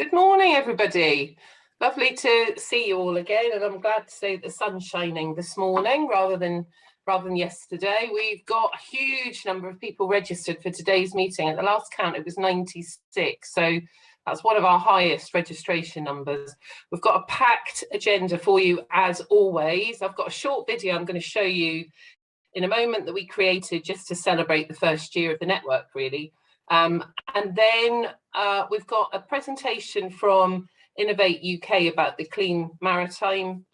Good morning, everybody. Lovely to see you all again, and I'm glad to say the sun's shining this morning rather than yesterday. We've got a huge number of people registered for today's meeting. At the last count, it was 96, so that's one of our highest registration numbers. We've got a packed agenda for you as always. I've got a short video I'm going to show you in a moment that we created just to celebrate the first year of the network, really. And then we've got a presentation from Innovate UK about the Clean Maritime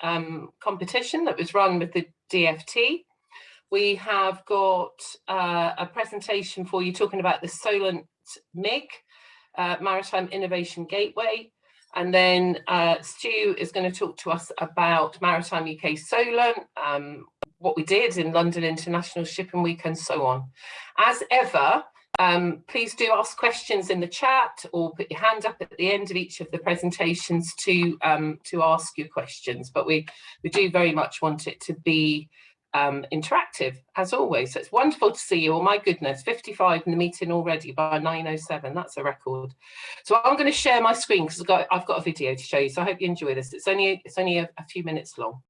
competition that was run with the DFT. We have got a presentation for you talking about the Solent MIG, Maritime Innovation Gateway. And then Stu is going to talk to us about Maritime UK Solent, what we did in London International Shipping Week and so on. As ever, please do ask questions in the chat or put your hand up at the end of each of the presentations to ask your questions. But we do very much want it to be interactive, as always. So it's wonderful to see you. Oh my goodness, 55 in the meeting already by 9:07. That's a record. So I'm going to share my screen because I've got a video to show you. So I hope you enjoy this. It's only a few minutes long.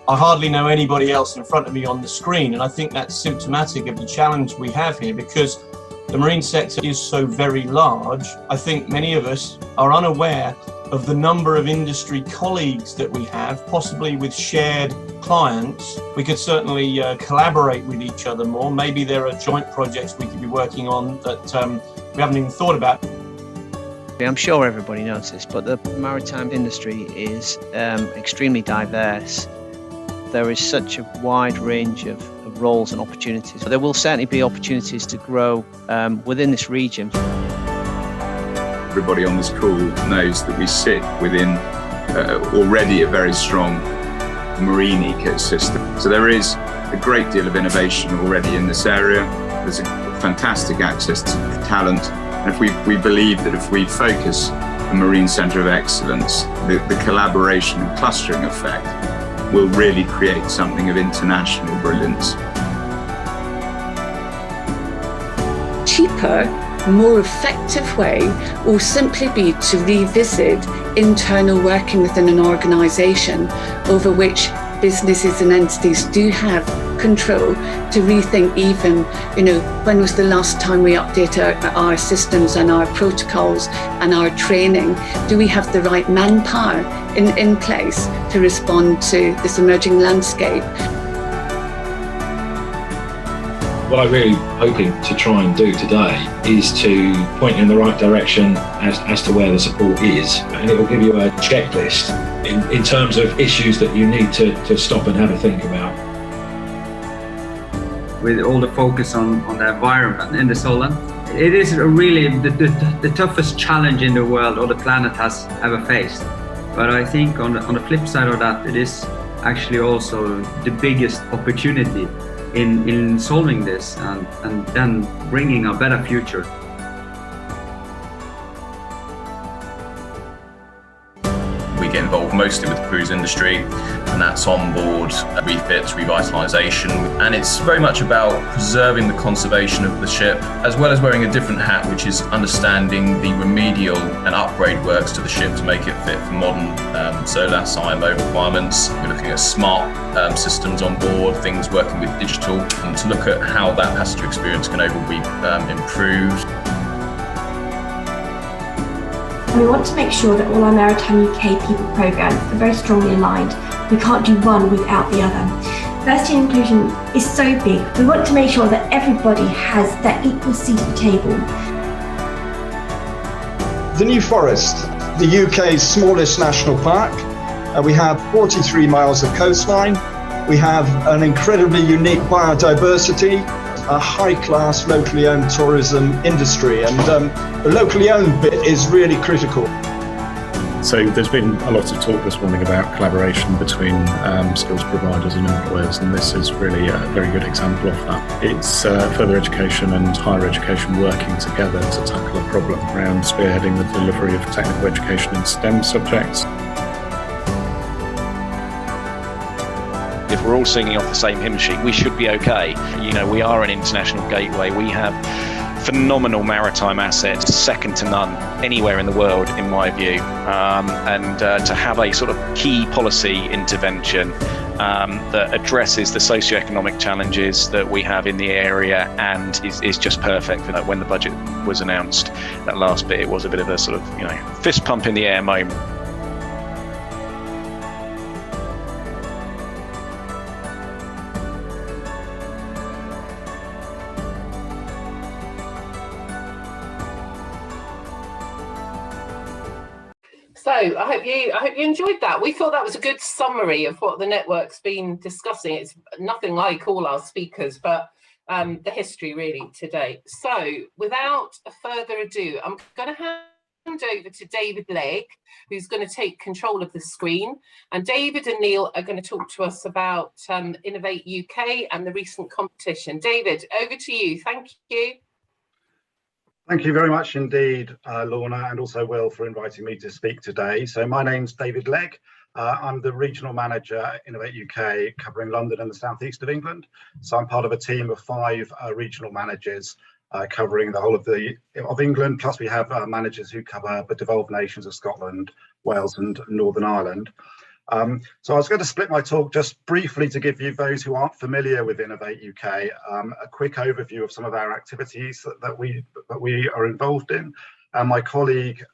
I hardly know anybody else in front of me on the screen, and I think that's symptomatic of the challenge we have here because the marine sector is so very large. I think many of us are unaware of the number of industry colleagues that we have, possibly with shared clients. We could certainly collaborate with each other more. Maybe there are joint projects we could be working on that we haven't even thought about. I'm sure everybody knows this, but the maritime industry is extremely diverse. There is such a wide range of roles and opportunities. There will certainly be opportunities to grow within this region. Everybody on this call knows that we sit within already a very strong marine ecosystem. So there is a great deal of innovation already in this area. There's a fantastic access to talent. And if we believe that if we focus a marine centre of excellence, the collaboration and clustering effect will really create something of international brilliance. Cheaper, more effective way will simply be to revisit internal working within an organisation over which businesses and entities do have control to rethink even, when was the last time we updated our systems and our protocols and our training? Do we have the right manpower in place to respond to this emerging landscape? What I'm really hoping to try and do today is to point you in the right direction as to where the support is, and it will give you a checklist in terms of issues that you need to stop and have a think about. With all the focus on the environment in the Solent, it is really the toughest challenge in the world or the planet has ever faced. But I think on the flip side of that, it is actually also the biggest opportunity in solving this and then bringing a better future. We get involved mostly with the cruise industry, and that's on board refits, revitalisation, and it's very much about preserving the conservation of the ship, as well as wearing a different hat, which is understanding the remedial and upgrade works to the ship to make it fit for modern SOLAS IMO requirements. We're looking at smart systems on board, things working with digital, and to look at how that passenger experience can overall be improved. And we want to make sure that all our Maritime UK people programmes are very strongly aligned. We can't do one without the other. Diversity and inclusion is so big. We want to make sure that everybody has that equal seat at the table. The New Forest, the UK's smallest national park. We have 43 miles of coastline. We have an incredibly unique biodiversity, a high-class locally owned tourism industry, and the locally owned bit is really critical. So there's been a lot of talk this morning about collaboration between skills providers and employers, and this is really a very good example of that. It's further education and higher education working together to tackle a problem around spearheading the delivery of technical education in STEM subjects. If if we're all singing off the same hymn sheet, we should be okay. You know, we are an international gateway. We have phenomenal maritime assets, second to none anywhere in the world, in my view. And to have a sort of key policy intervention that addresses the socioeconomic challenges that we have in the area and is just perfect. When the budget was announced, that last bit, it was a bit of a sort of, you know, fist pump in the air moment. So I hope you enjoyed that. We thought that was a good summary of what the network's been discussing. It's nothing like all our speakers, but the history really today. So without further ado, I'm going to hand over to David Legg, who's going to take control of the screen. And David and Neale are going to talk to us about Innovate UK and the recent competition. David, over to you. Thank you. Thank you very much indeed, Lorna, and also Will, for inviting me to speak today. So my name's David Legg. I'm the Regional Manager at Innovate UK, covering London and the southeast of England. So I'm part of a team of 5 regional managers covering the whole of England. Plus we have managers who cover the devolved nations of Scotland, Wales and Northern Ireland. So I was going to split my talk just briefly to give you, those who aren't familiar with Innovate UK, a quick overview of some of our activities that we are involved in. And my colleague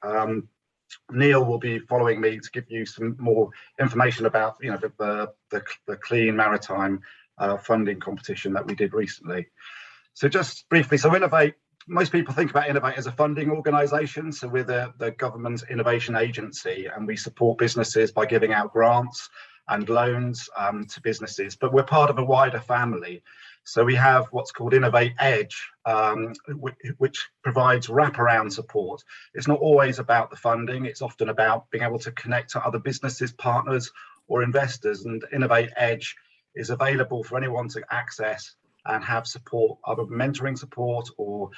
Neale will be following me to give you some more information about, you know, the Clean Maritime funding competition that we did recently. So just briefly, so Innovate, most people think about Innovate as a funding organisation. So we're the government's innovation agency, and we support businesses by giving out grants and loans to businesses. But we're part of a wider family. So we have what's called Innovate Edge, which provides wraparound support. It's not always about the funding. It's often about being able to connect to other businesses, partners or investors. And Innovate Edge is available for anyone to access and have support, either mentoring support or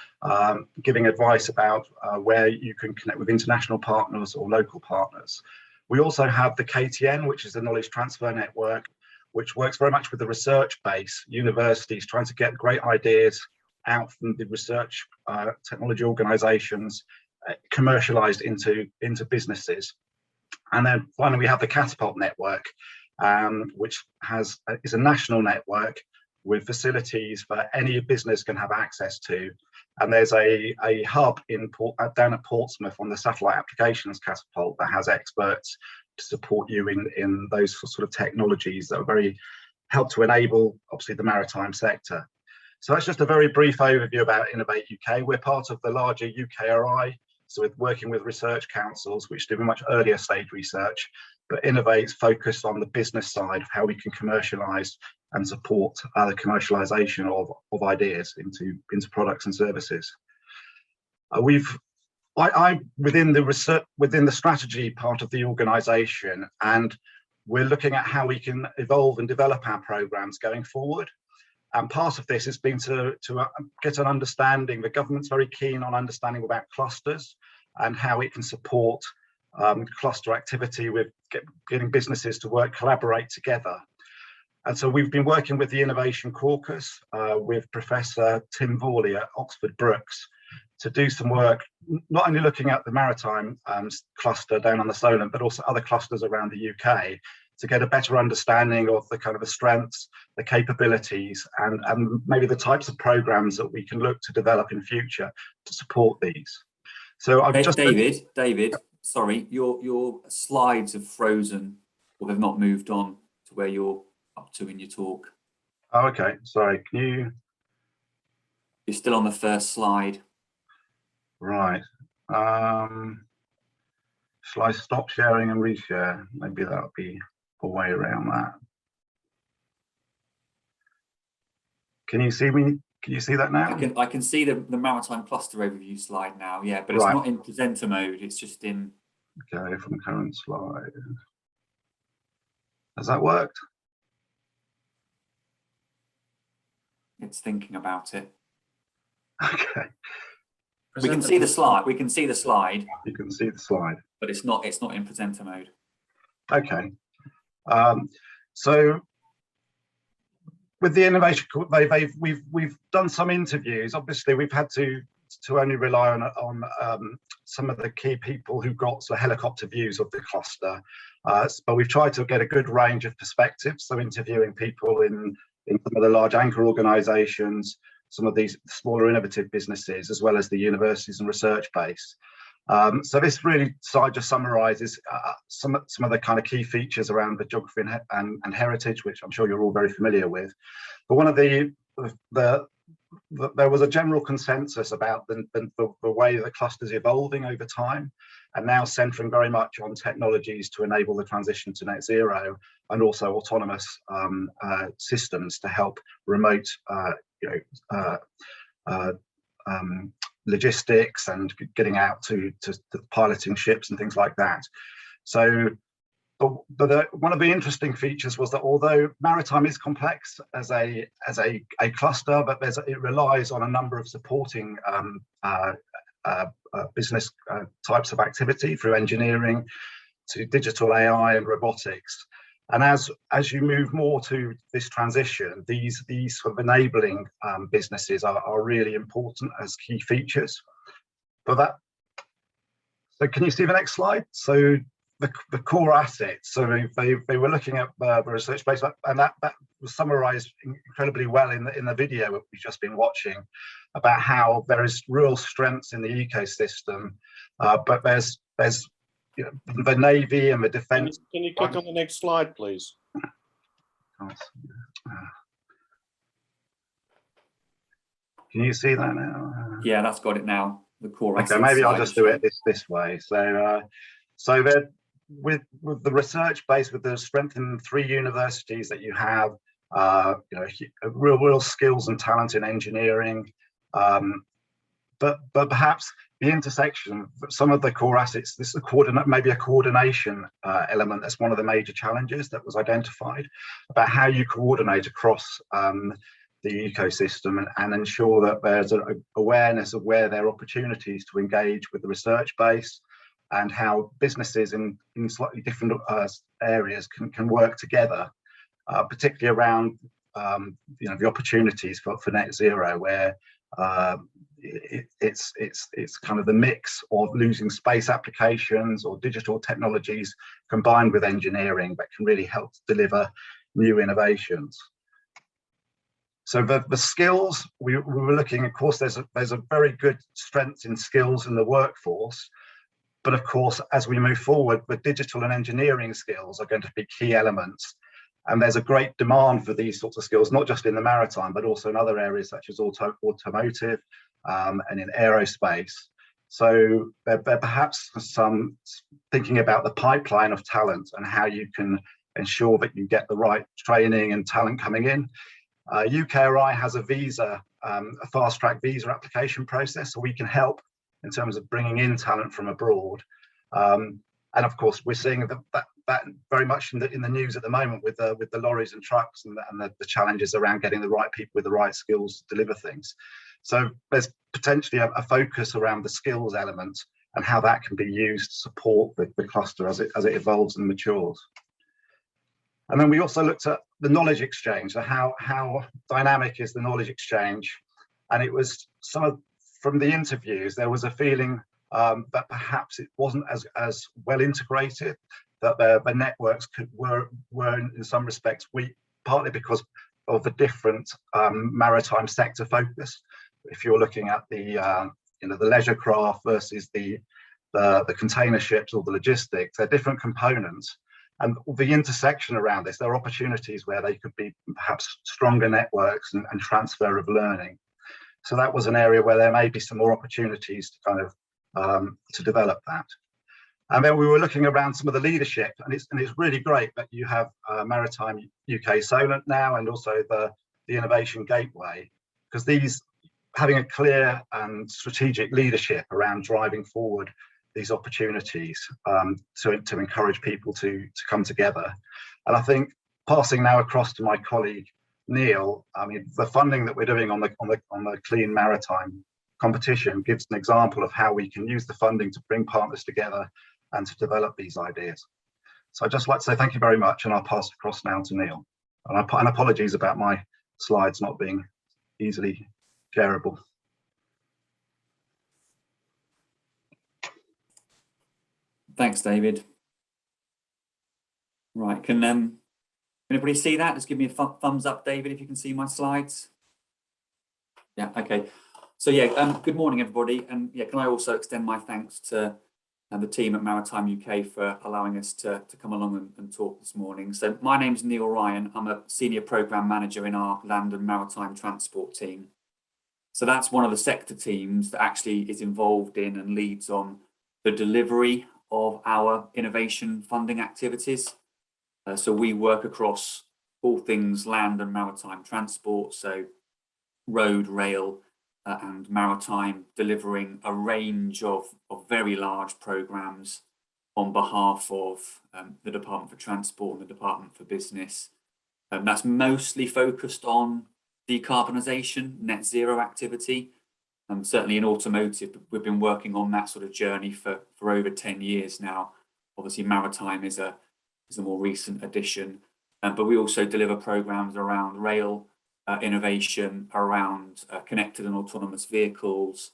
giving advice about where you can connect with international partners or local partners. We also have the KTN, which is the Knowledge Transfer Network, which works very much with the research base, universities trying to get great ideas out from the research technology organisations, commercialised into businesses. And then finally, we have the Catapult network, which is a national network with facilities that any business can have access to. And there's a hub down at Portsmouth on the satellite applications Catapult that has experts to support you in those sort of technologies that are very help to enable, obviously, the maritime sector. So that's just a very brief overview about Innovate UK. We're part of the larger UKRI, so we're working with research councils which do much earlier stage research, but Innovate's focused on the business side of how we can commercialise and support the commercialisation of ideas into products and services. I'm within the strategy part of the organisation, and we're looking at how we can evolve and develop our programmes going forward. And part of this has been to get an understanding. The government's very keen on understanding about clusters and how it can support cluster activity with getting businesses to collaborate together. And so we've been working with the Innovation Caucus with Professor Tim Vorley at Oxford Brookes to do some work, not only looking at the maritime cluster down on the Solent, but also other clusters around the UK, to get a better understanding of the kind of the strengths, the capabilities, and maybe the types of programs that we can look to develop in future to support these. So I've just David, sorry, your slides have frozen, or they've not moved on to where you're up to in your talk. Oh, okay, sorry, you're still on the first slide. Right. Shall I stop sharing and reshare? Maybe that would be a way around that. Can you see me? Can you see that now? I can see the maritime cluster overview slide now, yeah, but it's not in presenter mode, it's just in... Okay, from current slide. Has that worked? It's thinking about it. Okay. We can see the slide. We can see the slide. You can see the slide, but it's not in presenter mode. Okay. So with the innovation, we've done some interviews. Obviously, we've had to only rely on some of the key people who got sort of helicopter views of the cluster, but we've tried to get a good range of perspectives. So interviewing people in some of the large anchor organisations, some of these smaller innovative businesses, as well as the universities and research base. So this really just summarises some of the kind of key features around the geography and heritage, which I'm sure you're all very familiar with. But one of there was a general consensus about the way the cluster's evolving over time, and now centering very much on technologies to enable the transition to net zero, and also autonomous systems to help remote logistics and getting out to piloting ships and things like that. So one of the interesting features was that although maritime is complex as a cluster, but it relies on a number of supporting business types of activity, through engineering to digital AI and robotics. And as you move more to this transition, these sort of enabling businesses are really important as key features. So can you see the next slide? So the core assets. So they were looking at the research base, and that was summarised incredibly well in the video that we've just been watching, about how there is real strengths in the ecosystem, but there's the Navy and the defence. Can you click on the next slide, please? Can you see that now? Yeah, that's got it now. The core. Okay, maybe I'll just do it this way. So there, with the research base, with the strength in 3 universities that you have, real skills and talent in engineering, but perhaps the intersection, some of the core assets, this is maybe a coordination element. That's one of the major challenges that was identified, about how you coordinate across the ecosystem and ensure that there's an awareness of where there are opportunities to engage with the research base, and how businesses in slightly different areas can work together, particularly around the opportunities for net zero, where it's kind of the mix of losing space applications or digital technologies combined with engineering that can really help deliver new innovations. So the skills we were looking, of course, there's a very good strength in skills in the workforce, but of course, as we move forward, the digital and engineering skills are going to be key elements. And there's a great demand for these sorts of skills, not just in the maritime, but also in other areas such as automotive and in aerospace. So there perhaps some thinking about the pipeline of talent and how you can ensure that you get the right training and talent coming in. UKRI has a fast-track visa application process, so we can help in terms of bringing in talent from abroad. And of course, we're seeing that very much in the news at the moment with the lorries and trucks and the challenges around getting the right people with the right skills to deliver things. So there's potentially a focus around the skills element and how that can be used to support the cluster as it evolves and matures. And then we also looked at the knowledge exchange, so how dynamic is the knowledge exchange? And it was from the interviews, there was a feeling that perhaps it wasn't as well integrated, that the networks were in some respects weak, partly because of the different maritime sector focus. If you're looking at the leisure craft versus the container ships or the logistics, they're different components. And the intersection around this, there are opportunities where they could be perhaps stronger networks and transfer of learning. So that was an area where there may be some more opportunities to kind of to develop that. And then we were looking around some of the leadership, and it's really great that you have Maritime UK Solent now, and also the Innovation Gateway, because these having a clear and strategic leadership around driving forward these opportunities to encourage people to come together. And I think, passing now across to my colleague Neale, I mean, the funding that we're doing on the Clean Maritime competition gives an example of how we can use the funding to bring partners together and to develop these ideas. So I'd just like to say thank you very much, and I'll pass across now to Neale. And apologies about my slides not being easily shareable. Thanks, David. Right, can anybody see that? Just give me a thumbs up, David, if you can see my slides. Yeah, okay. So yeah, good morning, everybody. And yeah, can I also extend my thanks to the team at Maritime UK for allowing us to come along and talk this morning. So my name's Neale Ryan. I'm a Senior Programme Manager in our Land and Maritime Transport team. So that's one of the sector teams that actually is involved in and leads on the delivery of our innovation funding activities. So we work across all things land and maritime transport, so road, rail, and maritime, delivering a range of very large programmes on behalf of the Department for Transport and the Department for Business. That's mostly focused on decarbonisation, net zero activity. Certainly in automotive, we've been working on that sort of journey for over 10 years now. Obviously, maritime is a more recent addition, but we also deliver programmes around rail innovation, around connected and autonomous vehicles,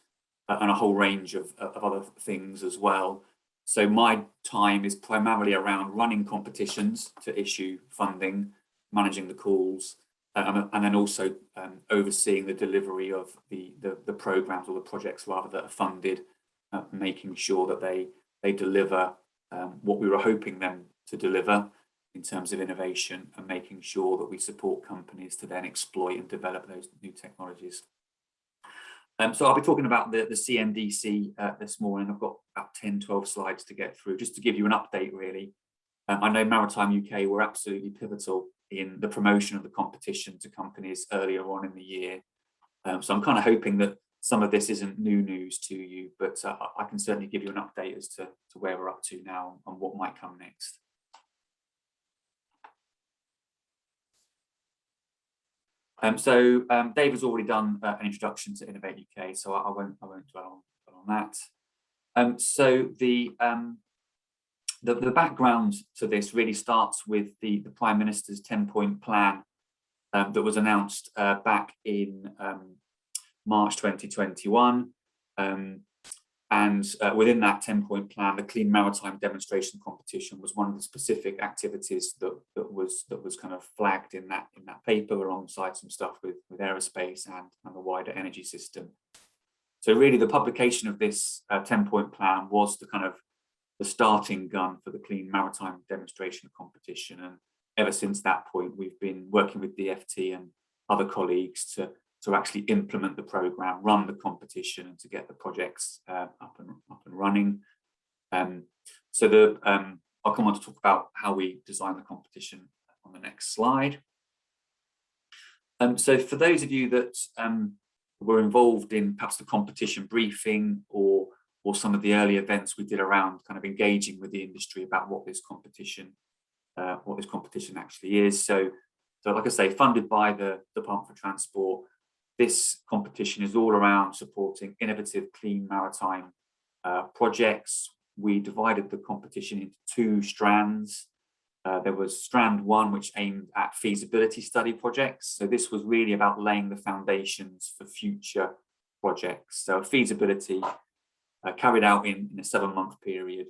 and a whole range of other things as well. So my time is primarily around running competitions to issue funding, managing the calls, and then also overseeing the delivery of the programmes or the projects rather that are funded, making sure that they deliver what we were hoping them to deliver in terms of innovation, and making sure that we support companies to then exploit and develop those new technologies. So I'll be talking about the CMDC this morning. I've got about 10, 12 slides to get through, just to give you an update really. I know Maritime UK were absolutely pivotal in the promotion of the competition to companies earlier on in the year. So I'm kind of hoping that some of this isn't new news to you, but I can certainly give you an update as to where we're up to now and what might come next. So David's already done an introduction to Innovate UK, so I won't dwell on that. So the background to this really starts with the Prime Minister's 10-point plan that was announced back in March 2021. And within that 10-point plan, the Clean Maritime Demonstration Competition was one of the specific activities that was kind of flagged in that paper, alongside some stuff with aerospace and the wider energy system. So really, the publication of this 10-point plan was the kind of the starting gun for the Clean Maritime Demonstration Competition. And ever since that point, we've been working with DFT and other colleagues to actually implement the programme, run the competition, and to get the projects up and running. So I'll come on to talk about how we design the competition on the next slide. So for those of you that were involved in perhaps the competition briefing or some of the early events we did around kind of engaging with the industry about what this competition actually is. So like I say, funded by the Department for Transport, this competition is all around supporting innovative clean maritime projects. We divided the competition into two strands. There was Strand 1, which aimed at feasibility study projects. So this was really about laying the foundations for future projects. So feasibility carried out in a 7-month period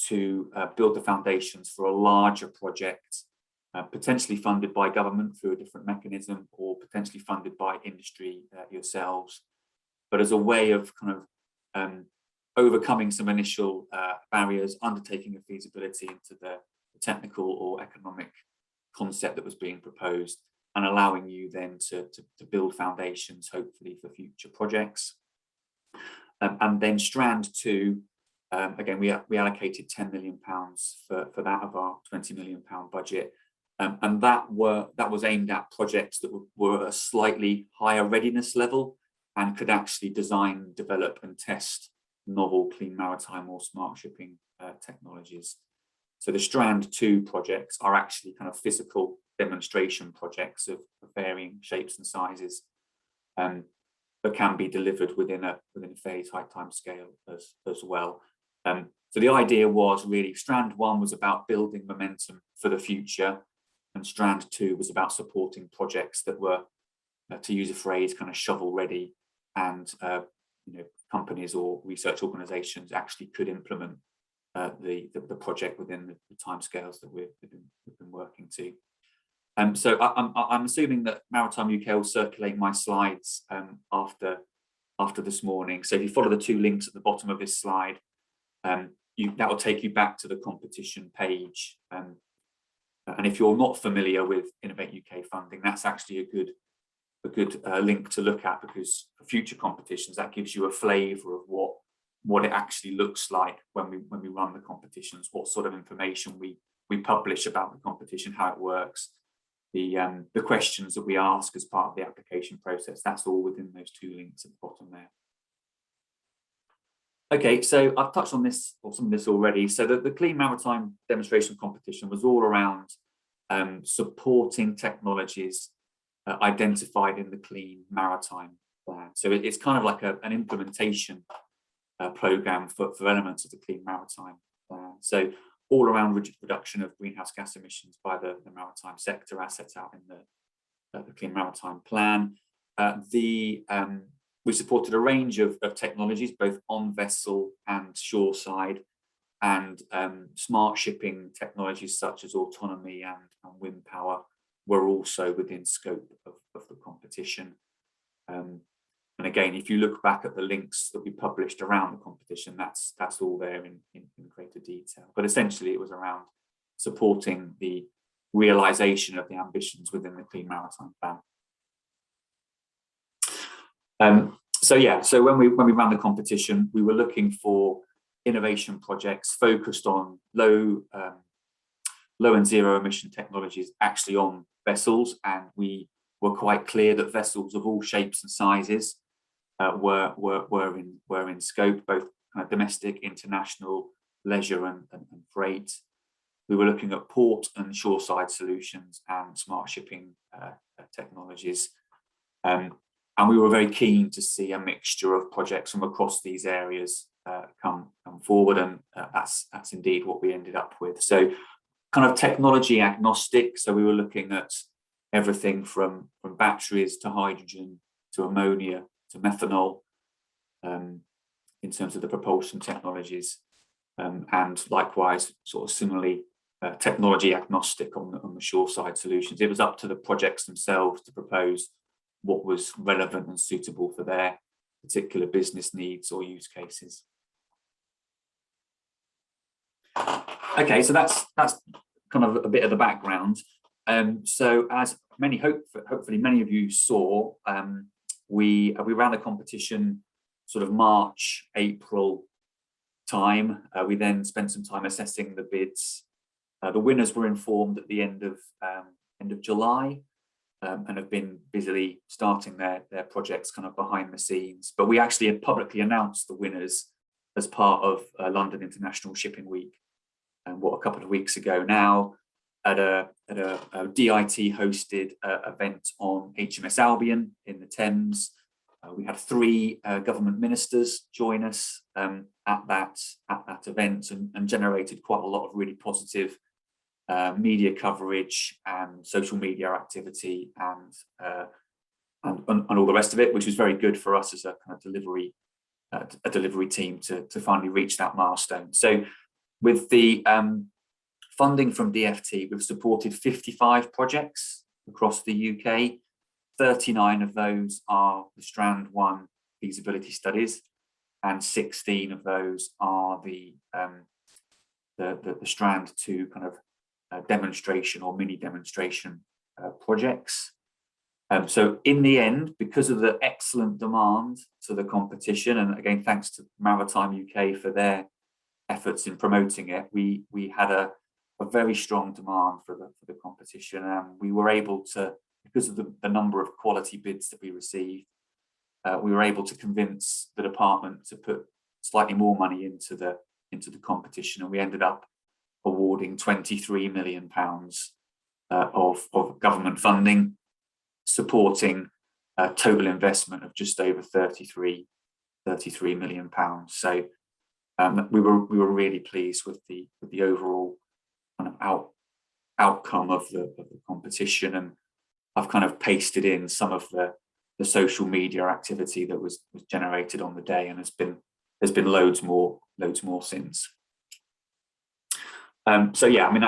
to build the foundations for a larger project, potentially funded by government through a different mechanism, or potentially funded by industry yourselves, but as a way of kind of overcoming some initial barriers, undertaking a feasibility into the technical or economic concept that was being proposed, and allowing you then to build foundations, hopefully, for future projects. And then Strand 2, again, we allocated £10 million for that of our £20 million budget. And that was aimed at projects that were a slightly higher readiness level and could actually design, develop and test novel clean maritime or smart shipping technologies. So the Strand 2 projects are actually kind of physical demonstration projects of varying shapes and sizes, that can be delivered within a fairly tight time scale as well. So the idea was really Strand 1 was about building momentum for the future, and Strand 2 was about supporting projects that were to use a phrase, kind of shovel ready, and companies or research organisations actually could implement the project within the timescales that we've been working to. So I'm assuming that Maritime UK will circulate my slides after this morning. So if you follow the 2 links at the bottom of this slide, that will take you back to the competition page. And if you're not familiar with Innovate UK funding, that's actually a good link to look at, because for future competitions, that gives you a flavour of what it actually looks like when we run the competitions, what sort of information we publish about the competition, how it works, the questions that we ask as part of the application process. That's all within those 2 links at the bottom there. Okay, so I've touched on this or some of this already. So the Clean Maritime Demonstration Competition was all around supporting technologies identified in the Clean Maritime Plan. So it's kind of like an implementation program for elements of the Clean Maritime Plan. So all around reduction of greenhouse gas emissions by the maritime sector, as set out in the Clean Maritime Plan. We supported a range of technologies, both on vessel and shoreside, and smart shipping technologies such as autonomy and wind power were also within scope of the competition. And again, if you look back at the links that we published around the competition, that's all there in greater detail. But essentially, it was around supporting the realisation of the ambitions within the Clean Maritime Plan. So when we ran the competition, we were looking for innovation projects focused on low and zero emission technologies actually on vessels, and we were quite clear that vessels of all shapes and sizes were in scope, both kind of domestic, international, leisure and freight. We were looking at port and shoreside solutions and smart shipping technologies. And we were very keen to see a mixture of projects from across these areas come forward, and that's indeed what we ended up with. So kind of technology agnostic. So we were looking at everything from batteries to hydrogen to ammonia to methanol in terms of the propulsion technologies, and likewise sort of similarly technology agnostic on the shoreside solutions. It was up to the projects themselves to propose what was relevant and suitable for their particular business needs or use cases. Okay, so that's kind of a bit of the background. So as hopefully many of you saw, we ran the competition sort of March, April time. We then spent some time assessing the bids. The winners were informed at the end of July. And have been busily starting their projects kind of behind the scenes. But we actually had publicly announced the winners as part of London International Shipping Week, and a couple of weeks ago now, at a DIT hosted event on HMS Albion in the Thames. We had 3 government ministers join us at that event, and generated quite a lot of really positive media coverage and social media activity and all the rest of it, which was very good for us as a kind of delivery team to finally reach that milestone. So with the funding from DFT, we've supported 55 projects across the UK. 39 of those are the Strand 1 feasibility studies, and 16 of those are the Strand 2 kind of demonstration or mini demonstration projects. So in the end, because of the excellent demand to the competition, and again thanks to Maritime UK for their efforts in promoting it, we had a very strong demand for the competition, and we were able to, because of the number of quality bids that we received, we were able to convince the department to put slightly more money into the competition, and we ended up awarding £23 million of government funding, supporting a total investment of just over £33 million. So we were really pleased with the overall kind of outcome of the competition, and I've kind of pasted in some of the social media activity that was generated on the day, and there's been loads more since. So yeah, I mean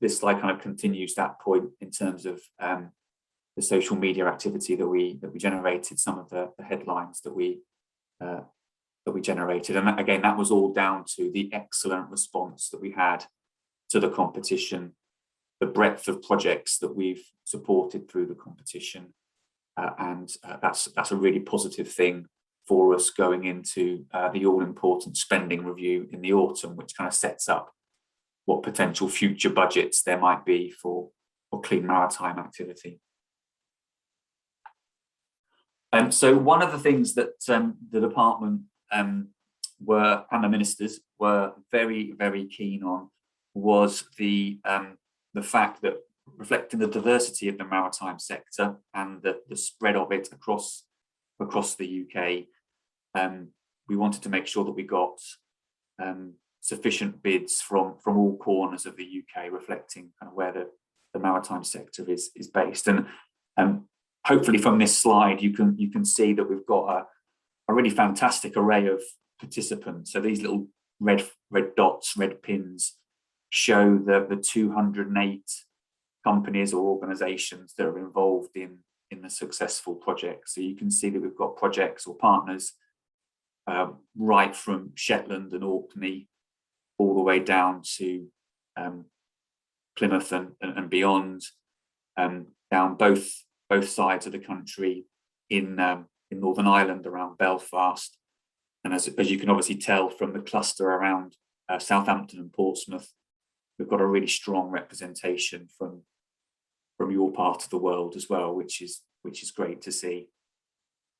this slide kind of continues that point in terms of the social media activity that we generated, some of the headlines that we generated, and again that was all down to the excellent response that we had to the competition, the breadth of projects that we've supported through the competition, and that's a really positive thing for us going into the all-important spending review in the autumn, which kind of sets up what potential future budgets there might be for clean maritime activity. So one of the things that the department and the ministers were very, very keen on was the fact that, reflecting the diversity of the maritime sector and the spread of it across the UK, we wanted to make sure that we got sufficient bids from all corners of the UK, reflecting kind of where the maritime sector is based. And hopefully from this slide you can see that we've got a really fantastic array of participants. So these little red dots, red pins, show the 208 companies or organisations that are involved in the successful project. So you can see that we've got projects or partners right from Shetland and Orkney all the way down to Plymouth and beyond, down both sides of the country in Northern Ireland around Belfast, and as you can obviously tell from the cluster around Southampton and Portsmouth, we've got a really strong representation from your part of the world as well, which is great to see.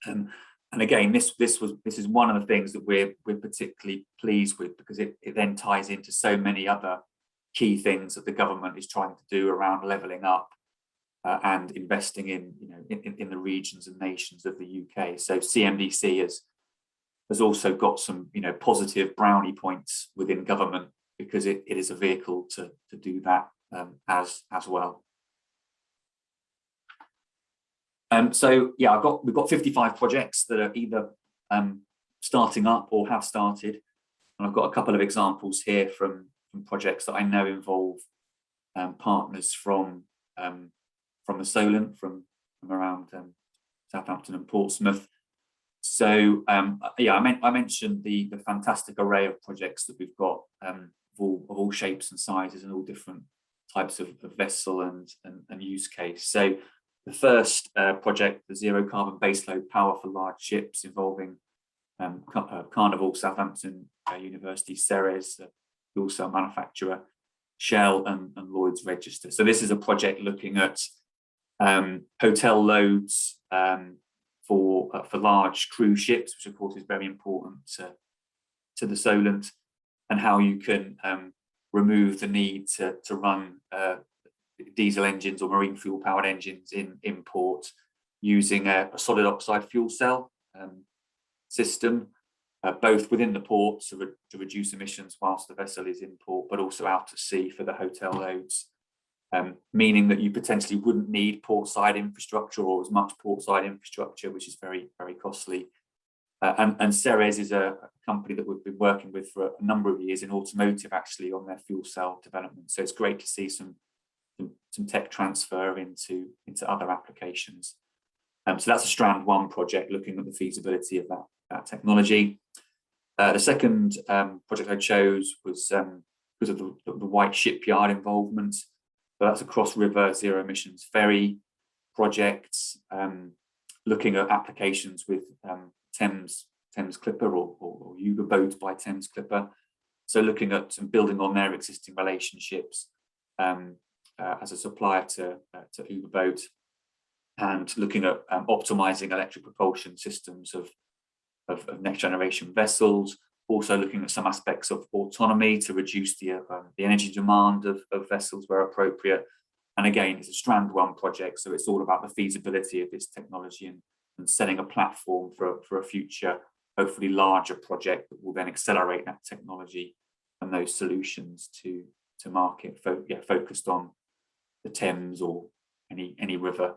And again, this is one of the things that we're particularly pleased with, because it then ties into so many other key things that the government is trying to do around levelling up and investing in the regions and nations of the UK. So CMDC has also got some positive brownie points within government, because it is a vehicle to do that as well. So yeah, we've got 55 projects that are either starting up or have started, and I've got a couple of examples here from projects that I know involve partners from the Solent, from around Southampton and Portsmouth. So yeah, I mentioned the fantastic array of projects that we've got, of all shapes and sizes and all different types of vessel and use case. So the first project, the zero carbon baseload power for large ships, involving Carnival, Southampton University, Ceres, fuel cell manufacturer, Shell and Lloyd's Register. So this is a project looking at hotel loads for large cruise ships, which of course is very important to the Solent, and how you can remove the need to run diesel engines or marine fuel powered engines in port using a solid oxide fuel cell system, both within the port to reduce emissions whilst the vessel is in port, but also out at sea for the hotel loads, meaning that you potentially wouldn't need portside infrastructure or as much portside infrastructure, which is very, very costly. And Ceres is a company that we've been working with for a number of years in automotive, actually, on their fuel cell development. So it's great to see some tech transfer into other applications. So that's a Strand 1 project looking at the feasibility of that technology. The second project I chose was because of the White Shipyard involvement. So that's a cross-river zero emissions ferry projects, looking at applications with Thames Clipper or Uber boats by Thames Clipper. So looking at and building on their existing relationships as a supplier to Uber boat, and looking at optimizing electric propulsion systems of next generation vessels. Also looking at some aspects of autonomy to reduce the energy demand of vessels where appropriate. And again, it's a Strand 1 project, so it's all about the feasibility of this technology and setting a platform for a future, hopefully larger project that will then accelerate that technology and those solutions to market, focused on the Thames or any river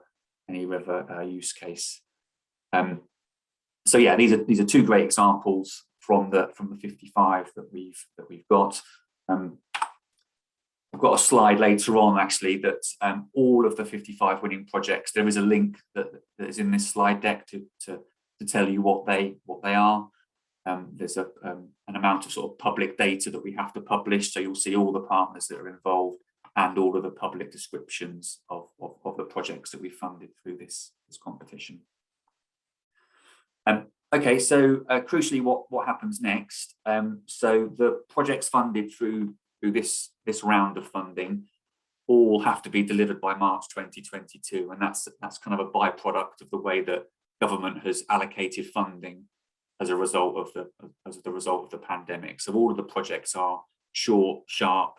river use case. So yeah, these are two great examples from the 55 that we've got. I've got a slide later on actually that all of the 55 winning projects, there is a link that is in this slide deck to tell you what they are. There's an amount of sort of public data that we have to publish, so you'll see all the partners that are involved and all of the public descriptions of the projects that we funded through this competition. Okay, so crucially, what happens next? So the projects funded through this round of funding all have to be delivered by March 2022, and that's kind of a byproduct of the way that government has allocated funding as a result of the pandemic. So all of the projects are short, sharp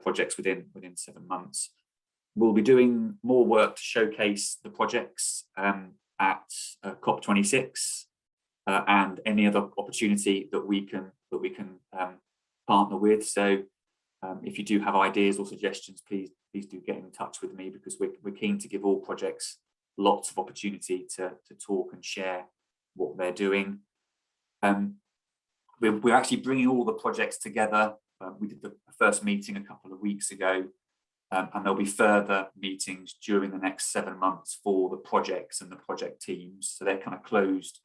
projects within 7 months. We'll be doing more work to showcase the projects at COP26 and any other opportunity that we can partner with. So if you do have ideas or suggestions, please do get in touch with me, because we're keen to give all projects lots of opportunity to talk and share what they're doing. We're actually bringing all the projects together. We did the first meeting a couple of weeks ago, and there'll be further meetings during the next 7 months for the projects and the project teams. So they're kind of closed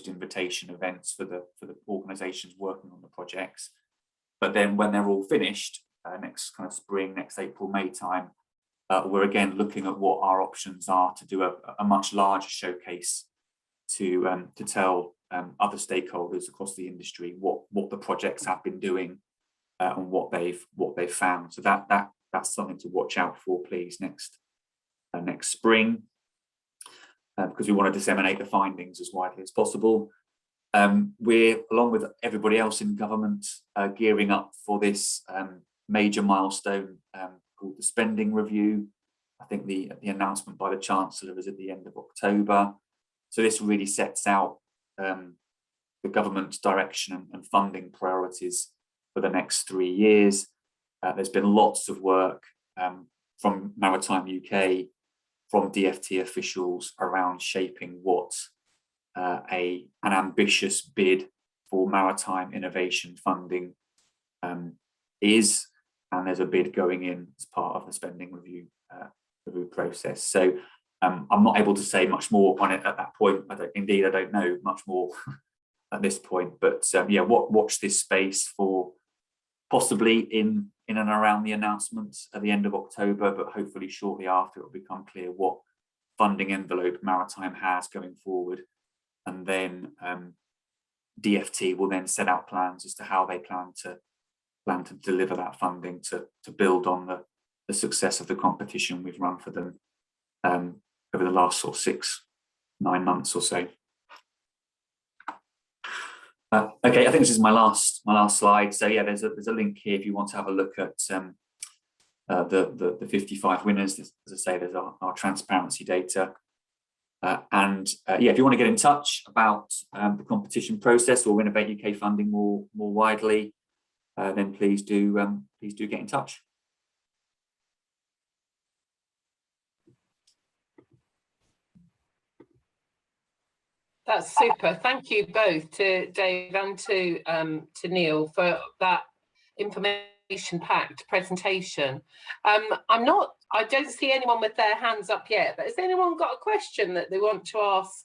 invitation events for the organisations working on the projects. But then when they're all finished, next kind of spring, next April, May time, we're again looking at what our options are to do a much larger showcase to tell other stakeholders across the industry what the projects have been doing and what they've found. So that's something to watch out for, please, next spring, because we want to disseminate the findings as widely as possible. We're, along with everybody else in government, gearing up for this major milestone called the spending review. I think the announcement by the Chancellor is at the end of October. So this really sets out the government's direction and funding priorities for the next 3 years. There's been lots of work from Maritime UK, from DFT officials around shaping what an ambitious bid for maritime innovation funding is, and there's a bid going in as part of the spending review process. So I'm not able to say much more on it at that point. I don't know much more at this point, but yeah, watch this space for possibly in and around the announcements at the end of October, but hopefully shortly after it will become clear what funding envelope Maritime has going forward. And then DFT will then set out plans as to how they plan to deliver that funding to build on the success of the competition we've run for them over the last sort of 6-9 months or so. Okay, I think this is my last slide. So yeah, there's a link here if you want to have a look at the 55 winners. As I say, there's our transparency data. And yeah, if you want to get in touch about the competition process or Innovate UK funding more widely, then please do get in touch. That's super. Thank you both, to Dave and to Neale, for that information-packed presentation. I don't see anyone with their hands up yet, but has anyone got a question that they want to ask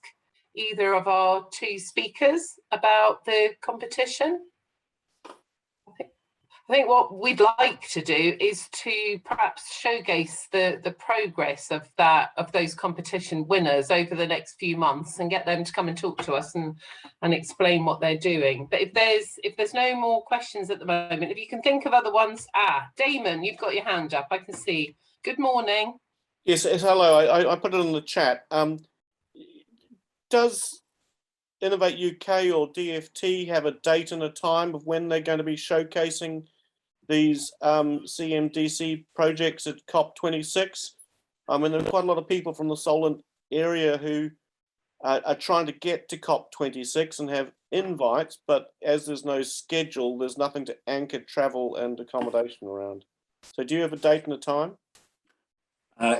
either of our two speakers about the competition? I think what we'd like to do is to perhaps showcase the progress of those competition winners over the next few months and get them to come and talk to us and explain what they're doing. But if there's no more questions at the moment, if you can think of other ones. Damon, you've got your hand up, I can see. Good morning. Yes, hello. I put it in the chat. Does Innovate UK or DFT have a date and a time of when they're going to be showcasing these CMDC projects at COP26? I mean, there are quite a lot of people from the Solent area who are trying to get to COP26 and have invites, but as there's no schedule, there's nothing to anchor travel and accommodation around. So do you have a date and a time?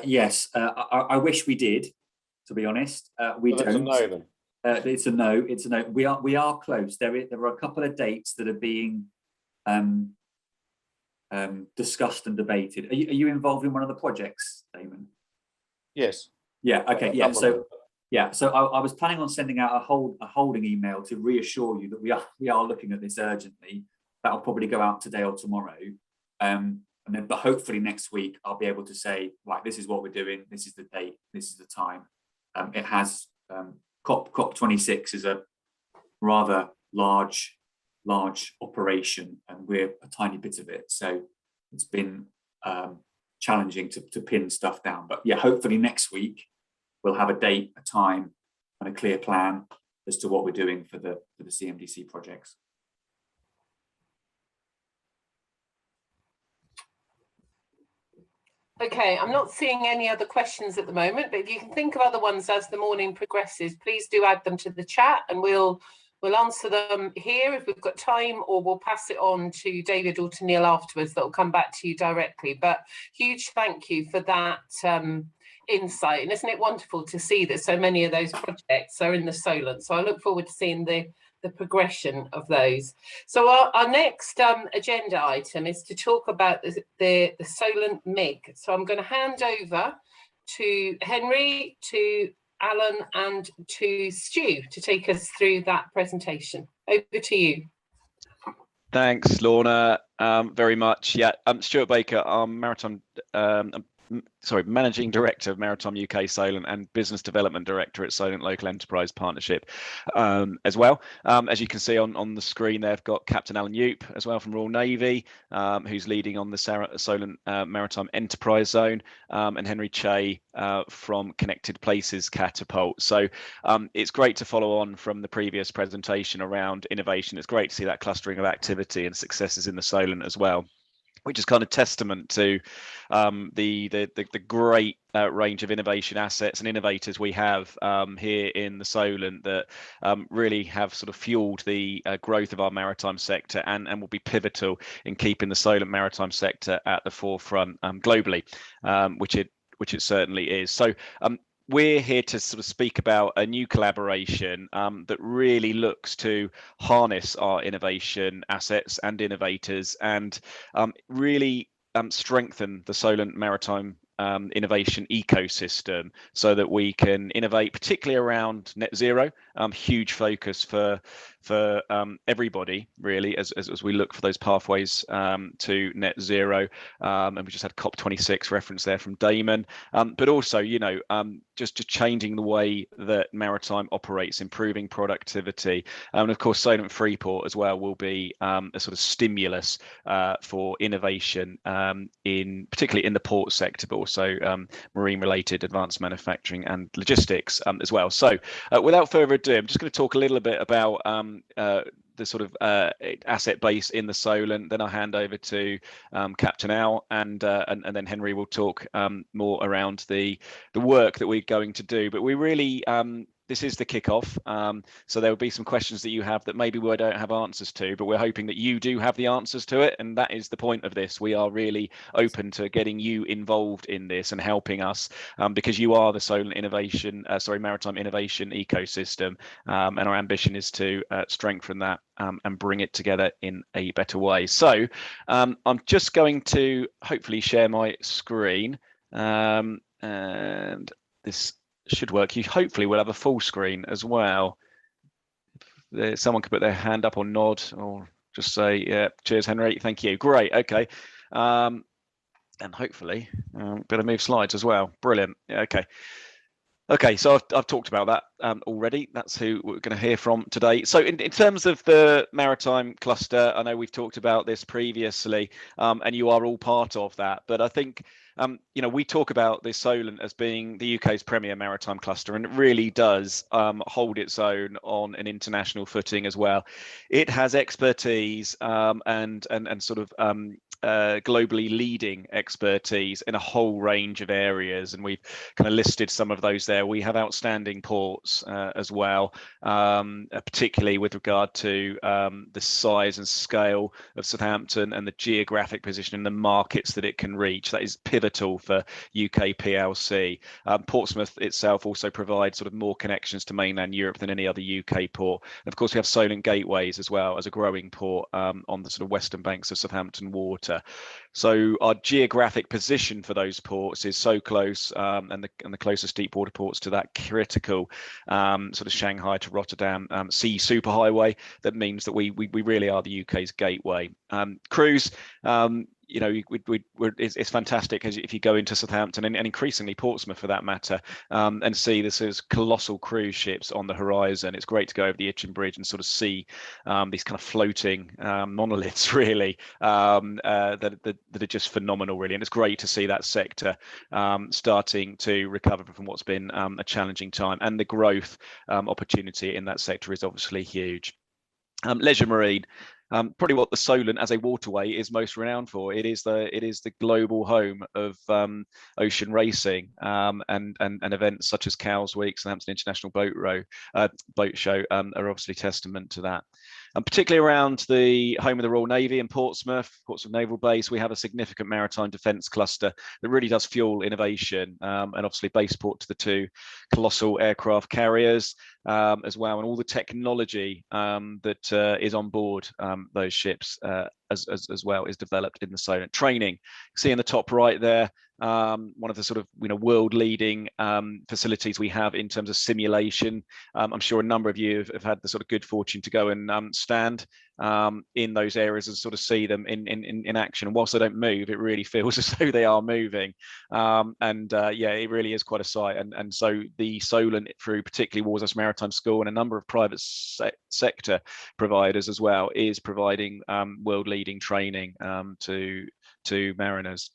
Yes, I wish we did, to be honest. We Well, don't. that's a no then. It's a no. It's a no. We are close. There are a couple of dates that are being discussed and debated. Are you involved in one of the projects, Damon? Yes. Yeah. Okay. Yeah. So I was planning on sending out a holding email to reassure you that we are looking at this urgently. That'll probably go out today or tomorrow. But hopefully next week I'll be able to say, right, this is what we're doing. This is the date. This is the time. It has COP26 is a rather large operation, and we're a tiny bit of it. So it's been challenging to pin stuff down. But yeah, hopefully next week we'll have a date, a time, and a clear plan as to what we're doing for the CMDC projects. Okay, I'm not seeing any other questions at the moment, but if you can think of other ones as the morning progresses, please do add them to the chat, and we'll answer them here if we've got time, or we'll pass it on to David or to Neale afterwards. That will come back to you directly. But huge thank you for that insight, and isn't it wonderful to see that so many of those projects are in the Solent? So I look forward to seeing the progression of those. So our next agenda item is to talk about the Solent MIG. So I'm going to hand over to Henry, to Alan and to Stu to take us through that presentation. Over to you. Thanks, Lorna, very much. Yeah, I'm Stuart Baker. I'm Managing Director of Maritime UK Solent and Business Development Director at Solent Local Enterprise Partnership as well. As you can see on the screen, they've got Captain Alan Yoop as well from Royal Navy, who's leading on the Solent Maritime Enterprise Zone, and Henry Che from Connected Places Catapult. So it's great to follow on from the previous presentation around innovation. It's great to see that clustering of activity and successes in the Solent as well, which is kind of testament to the great range of innovation assets and innovators we have here in the Solent that really have sort of fueled the growth of our maritime sector and will be pivotal in keeping the Solent maritime sector at the forefront globally, which it certainly is. So we're here to sort of speak about a new collaboration that really looks to harness our innovation assets and innovators and really strengthen the Solent Maritime innovation ecosystem so that we can innovate, particularly around net zero. Huge focus for everybody really as we look for those pathways to net zero, and we just had COP26 reference there from Damon, but also just changing the way that maritime operates, improving productivity, and of course Solent Freeport as well will be a sort of stimulus for innovation particularly in the port sector, but also marine related advanced manufacturing and logistics as well. So without further ado, I'm just going to talk a little bit about the sort of asset base in the Solent. Then I'll hand over to Captain Al, and then Henry will talk more around the work that we're going to do. But we really this is the kickoff, so there will be some questions that you have that maybe we don't have answers to, but we're hoping that you do have the answers to it, and that is the point of this. We are really open to getting you involved in this and helping us, because you are the Solent maritime innovation ecosystem, and our ambition is to strengthen that and bring it together in a better way. So I'm just going to hopefully share my screen, and this should work. You hopefully will have a full screen as well. Someone could put their hand up or nod or just say, yeah, cheers, Henry. Thank you. Great. Okay. And hopefully better move slides as well. Brilliant. Okay. Okay, so I've talked about that already. That's who we're going to hear from today. So in terms of the maritime cluster, I know we've talked about this previously, and you are all part of that. But I think, we talk about this Solent as being the UK's premier maritime cluster, and it really does hold its own on an international footing as well. It has expertise and sort of globally leading expertise in a whole range of areas, and we've kind of listed some of those there. We have outstanding ports as well, particularly with regard to the size and scale of Southampton and the geographic position in the markets that it can reach. That is pivotal for UK PLC. Portsmouth itself also provides sort of more connections to mainland Europe than any other UK port. And of course, we have Solent Gateways as well as a growing port on the sort of western banks of Southampton Water. So our geographic position for those ports is so close, and the closest deep water ports to that critical sort of Shanghai to Rotterdam sea superhighway. That means that we really are the UK's gateway. Cruise, you know, it's fantastic as if you go into Southampton and increasingly Portsmouth for that matter, and see this as colossal cruise ships on the horizon. It's great to go over the Itchen Bridge and sort of see these kind of floating monoliths, really, that are just phenomenal, really. And it's great to see that sector starting to recover from what's been a challenging time, and the growth opportunity in that sector is obviously huge. Leisure marine. Probably what the Solent as a waterway is most renowned for. It is the global home of ocean racing, and events such as Cowes Week, Southampton International Boat Show are obviously testament to that. And particularly around the home of the Royal Navy in Portsmouth Naval Base, we have a significant maritime defence cluster that really does fuel innovation, and obviously base port to the two colossal aircraft carriers as well, and all the technology that is on board those ships as well is developed in the Solent. Training, see in the top right there, one of the sort of world leading facilities we have in terms of simulation. I'm sure a number of you have had the sort of good fortune to go and stand in those areas and sort of see them in action. And whilst they don't move, it really feels as though they are moving. Yeah, it really is quite a sight. And so the Solent, through particularly Warsash Maritime School and a number of private sector providers as well, is providing world leading training to mariners.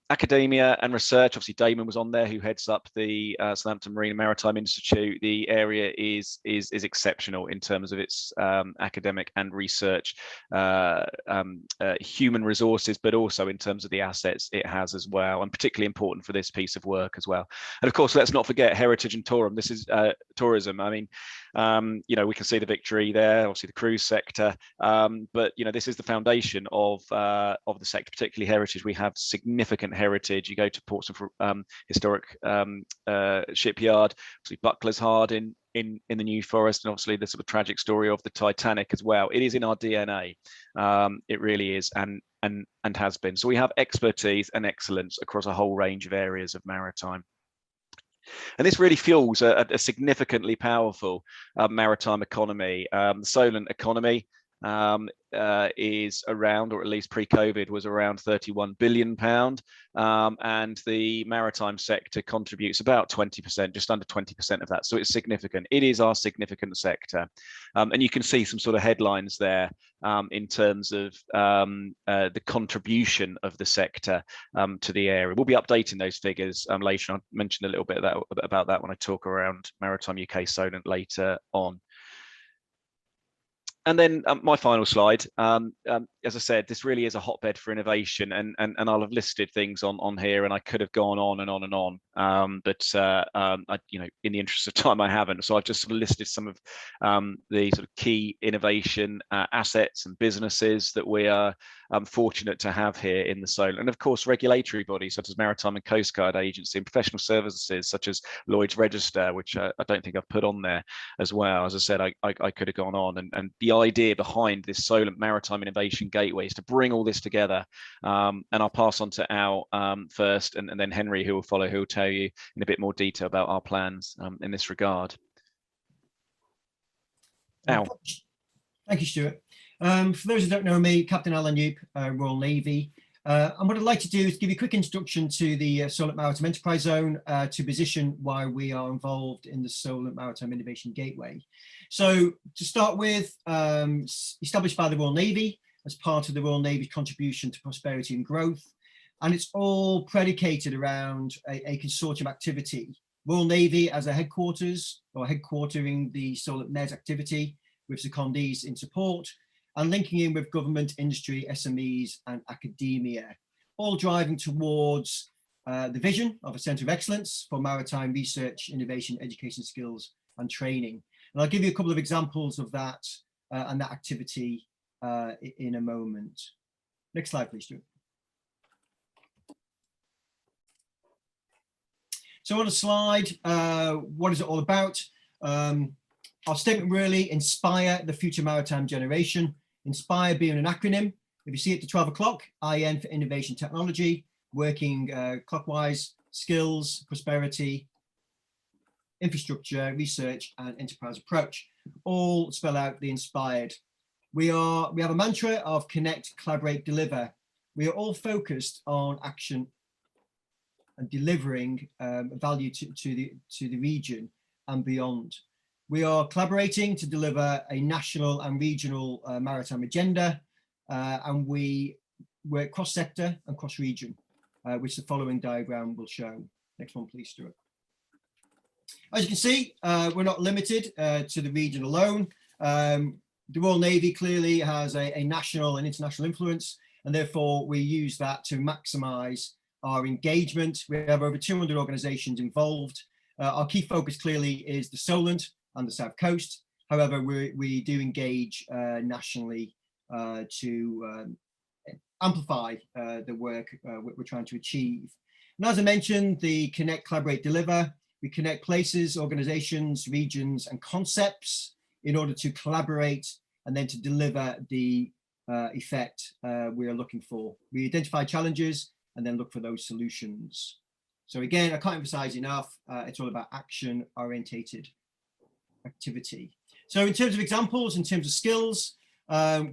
Academia and research, obviously Damon was on there, who heads up the Southampton Marine and Maritime Institute. The area is exceptional in terms of its academic and research human resources, but also in terms of the assets it has as well, and particularly important for this piece of work as well. And of course, let's not forget heritage and tourism. This is tourism. I mean, we can see the victory there, obviously the cruise sector, but this is the foundation of the sector, particularly heritage. We have significant heritage. You go to Portsmouth historic shipyard, obviously Buckler's Hard in the New Forest, and obviously the sort of tragic story of the Titanic as well. It is in our DNA. It really is, and has been. So we have expertise and excellence across a whole range of areas of maritime. And this really fuels a significantly powerful maritime economy. The Solent economy is around, or at least pre-COVID was around £31 billion, and the maritime sector contributes about 20%, just under 20% of that. So it's significant. It is our significant sector, and you can see some sort of headlines there in terms of the contribution of the sector to the area. We'll be updating those figures later. I'll mention a little bit about that when I talk around Maritime UK Solent later on. And then my final slide, as I said, this really is a hotbed for innovation, and I'll have listed things on here, and I could have gone on and on and on, but in the interest of time, I haven't. So I've just sort of listed some of the sort of key innovation assets and businesses that we are fortunate to have here in the Solent, and of course regulatory bodies such as Maritime and Coast Guard Agency, and professional services such as Lloyd's Register, which I don't think I've put on there as well. As I said, I could have gone on, and the idea behind this Solent Maritime Innovation Gateway is to bring all this together, and I'll pass on to Al first, and then Henry, who will follow, who will tell you in a bit more detail about our plans in this regard. Al. Thank you, Stuart. For those who don't know me, Captain Alan Yoop, Royal Navy. And what I'd like to do is give you a quick introduction to the Solent Maritime Enterprise Zone, to position why we are involved in the Solent Maritime Innovation Gateway. So to start with, established by the Royal Navy as part of the Royal Navy's contribution to prosperity and growth. And it's all predicated around a consortium activity. Royal Navy as a headquarters, or headquartering the Solent MES activity with secondees in support. and linking in with government, industry, SMEs and academia, all driving towards the vision of a centre of excellence for maritime research, innovation, education, skills and training. And I'll give you a couple of examples of that and that activity in a moment. Next slide, please, Stuart. So on a slide, what is it all about? Our statement really, inspire the future maritime generation. Inspire being an acronym. If you see it to 12 o'clock, IN for innovation technology, working clockwise, skills, prosperity, infrastructure, research and enterprise approach, all spell out the inspired. We have a mantra of connect, collaborate, deliver. We are all focused on action and delivering value to the region and beyond. We are collaborating to deliver a national and regional maritime agenda, and we work cross-sector and cross-region, which the following diagram will show. Next one, please, Stuart. As you can see, we're not limited to the region alone. The Royal Navy clearly has a national and international influence, and therefore we use that to maximise our engagement. We have over 200 organisations involved. Our key focus clearly is the Solent and the South Coast. However, we do engage nationally to amplify the work we're trying to achieve. And as I mentioned, the Connect, Collaborate, Deliver, we connect places, organisations, regions and concepts in order to collaborate and then to deliver the effect we are looking for. We identify challenges and then look for those solutions. So again, I can't emphasize enough, it's all about action orientated activity. So in terms of examples, in terms of skills,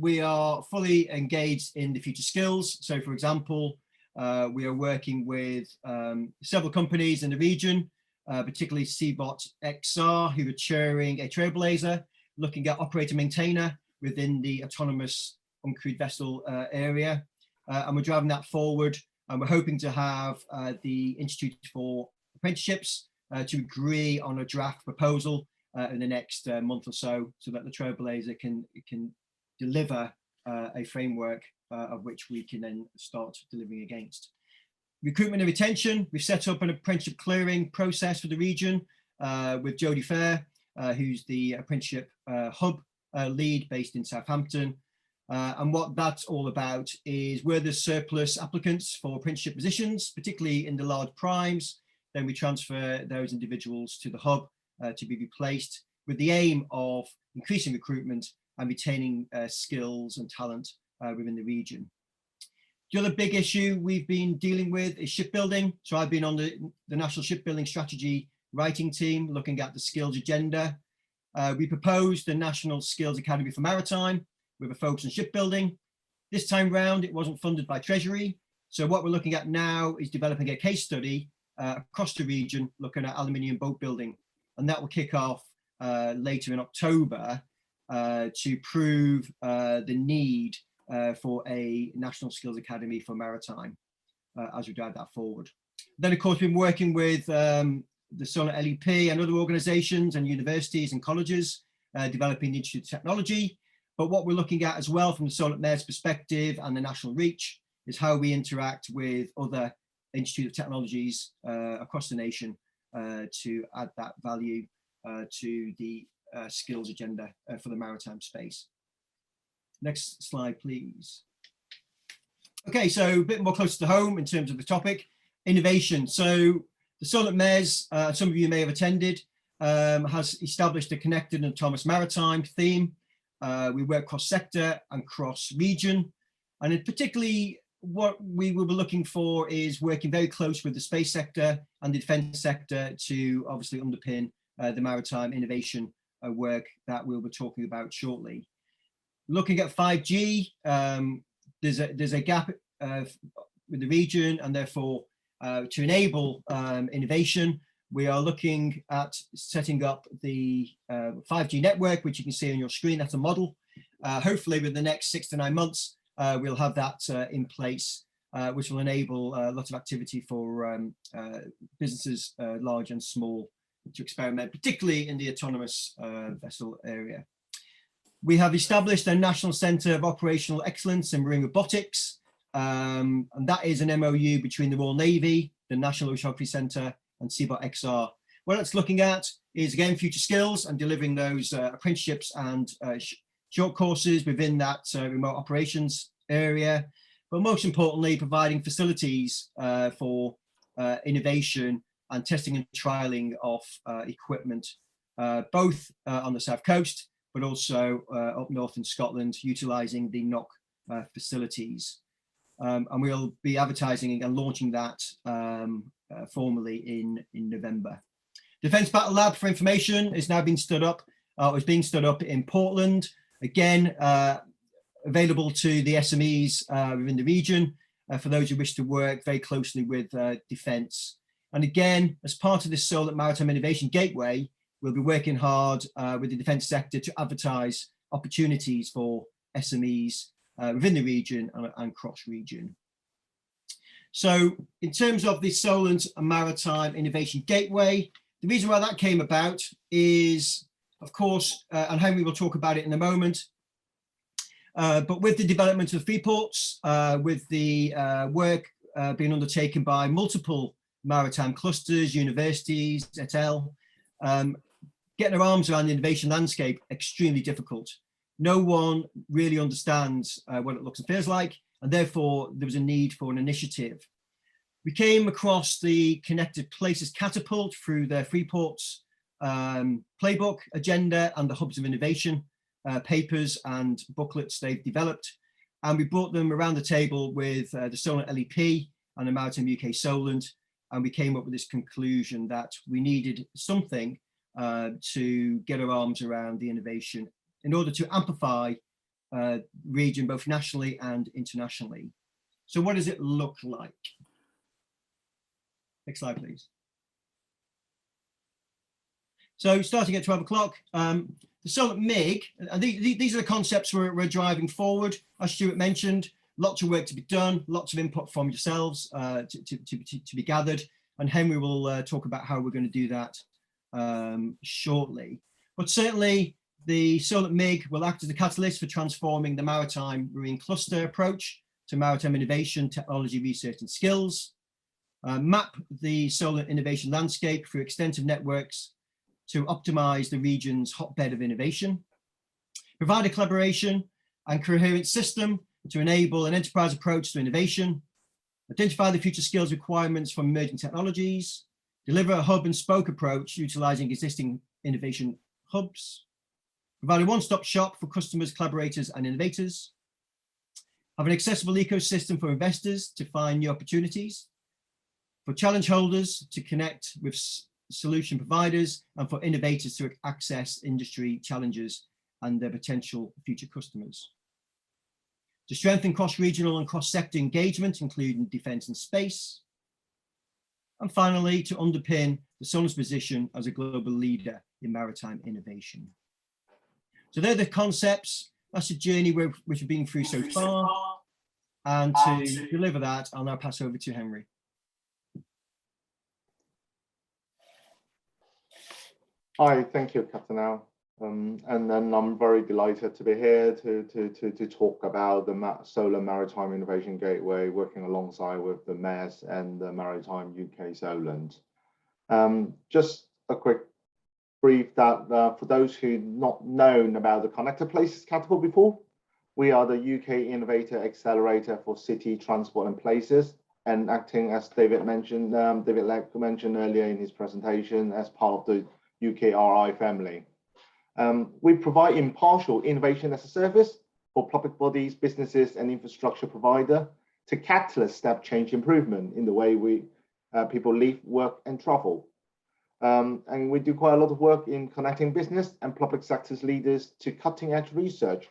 we are fully engaged in the future skills. So for example, we are working with several companies in the region, particularly Seabot XR, who are chairing a trailblazer, looking at operator maintainer within the autonomous uncrewed vessel area. And we're driving that forward. And we're hoping to have the Institute for Apprenticeships to agree on a draft proposal in the next month or so that the trailblazer can deliver a framework of which we can then start delivering against. Recruitment and retention, we've set up an apprenticeship clearing process for the region with Jodie Fair, who's the apprenticeship hub lead based in Southampton. And what that's all about is where there's surplus applicants for apprenticeship positions, particularly in the large primes, then we transfer those individuals to the hub to be replaced with the aim of increasing recruitment and retaining skills and talent within the region. The other big issue we've been dealing with is shipbuilding. So I've been on the National Shipbuilding Strategy writing team looking at the skills agenda. We proposed the National Skills Academy for Maritime with a focus on shipbuilding. This time round, it wasn't funded by Treasury. So what we're looking at now is developing a case study across the region, looking at aluminium boat building. And that will kick off later in October to prove the need for a National Skills Academy for Maritime as we drive that forward. Then, of course, we've been working with the Solent LEP and other organisations and universities and colleges developing the Institute of Technology. But what we're looking at as well from the Solent Mayor's perspective and the national reach is how we interact with other Institute of Technologies across the nation to add that value to the skills agenda for the maritime space. Next slide, please. Okay, so a bit more close to home in terms of the topic, innovation. So the Solent Mayor's, some of you may have attended, has established a connected and autonomous maritime theme. We work cross-sector and cross-region, and particularly what we will be looking for is working very close with the space sector and the defence sector to obviously underpin the maritime innovation work that we'll be talking about shortly. Looking at 5G, there's a gap with the region, and therefore to enable innovation, we are looking at setting up the 5G network, which you can see on your screen. That's a model. Hopefully, within the next 6 to 9 months, we'll have that in place, which will enable lots of activity for businesses, large and small, to experiment, particularly in the autonomous vessel area. We have established a National Centre of Operational Excellence in Marine Robotics, and that is an MOU between the Royal Navy, the National Oceanography Centre and Seabot XR. What it's looking at is, again, future skills and delivering those apprenticeships and short courses within that remote operations area, but most importantly, providing facilities for innovation and testing and trialling of equipment, both on the south coast, but also up north in Scotland, utilising the NOC facilities. And we'll be advertising and launching that formally in November. Defence Battle Lab for Information is now being stood up, is being stood up in Portland. Again, available to the SMEs within the region for those who wish to work very closely with Defence. And again, as part of this Solent Maritime Innovation Gateway, we'll be working hard with the defence sector to advertise opportunities for SMEs within the region and cross-region. So in terms of the Solent Maritime Innovation Gateway, the reason why that came about is, of course, and Henry will talk about it in a moment, but with the development of free ports, with the work being undertaken by multiple maritime clusters, universities, et al., getting our arms around the innovation landscape, extremely difficult. No one really understands what it looks and feels like, and therefore there was a need for an initiative. We came across the Connected Places Catapult through their Freeports playbook, agenda, and the Hubs of Innovation papers and booklets they've developed. And we brought them around the table with the Solent LEP and the Maritime UK Solent, and we came up with this conclusion that we needed something to get our arms around the innovation in order to amplify region both nationally and internationally. So what does it look like? Next slide, please. So starting at 12 o'clock, the Solent MIG, and these are the concepts we're driving forward. As Stuart mentioned, lots of work to be done, lots of input from yourselves to be gathered, and Henry will talk about how we're going to do that shortly. But certainly the Solent MIG will act as a catalyst for transforming the maritime marine cluster approach to maritime innovation, technology, research and skills, map the Solent innovation landscape through extensive networks to optimize the region's hotbed of innovation, provide a collaboration and coherent system to enable an enterprise approach to innovation, identify the future skills requirements from emerging technologies, deliver a hub and spoke approach utilizing existing innovation hubs, provide a one-stop shop for customers, collaborators and innovators, have an accessible ecosystem for investors to find new opportunities, for challenge holders to connect with solution providers, and for innovators to access industry challenges and their potential future customers. To strengthen cross-regional and cross-sector engagement, including defence and space. And finally, to underpin the Solent's position as a global leader in maritime innovation. So they're the concepts, that's the journey which we've been through so far. And to deliver that, I'll now pass over to Henry. Hi, thank you, Captain Al. And then I'm very delighted to be here to talk about the Solent Maritime Innovation Gateway, working alongside with the MES and the Maritime UK Solent. Just a quick brief that for those who not known about the Connected Places Catapult before, we are the UK Innovator Accelerator for City Transport and Places, and acting as David Legg mentioned earlier in his presentation as part of the UKRI family. We provide impartial innovation as a service for public bodies, businesses and infrastructure provider to catalyst step change improvement in the way people live, work and travel. And we do quite a lot of work in connecting business and public sector's leaders to cutting edge research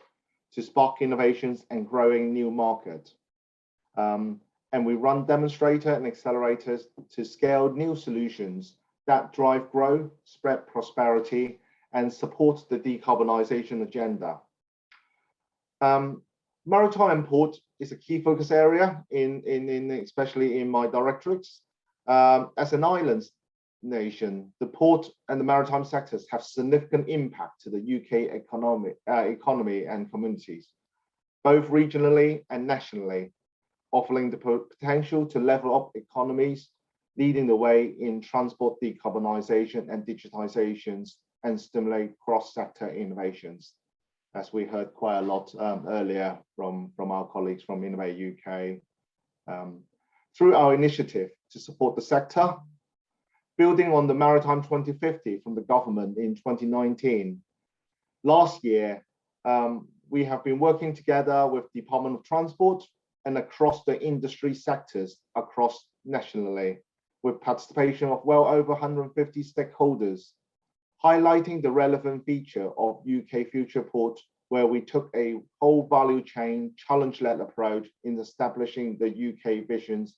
to spark innovations and growing new markets. And we run demonstrator and accelerators to scale new solutions that drive growth, spread prosperity, and support the decarbonisation agenda. Maritime port is a key focus area, especially in my directorates. As an island, nation, the port and the maritime sectors have significant impact to the UK economy and communities, both regionally and nationally, offering the potential to level up economies, leading the way in transport decarbonisation and digitisations, and stimulate cross-sector innovations, as we heard quite a lot earlier from our colleagues from Innovate UK. Through our initiative to support the sector, building on the Maritime 2050 from the government in 2019, last year, we have been working together with Department of Transport and across the industry sectors across nationally, with participation of well over 150 stakeholders, highlighting the relevant feature of UK Future Port, where we took a whole value chain challenge-led approach in establishing the UK visions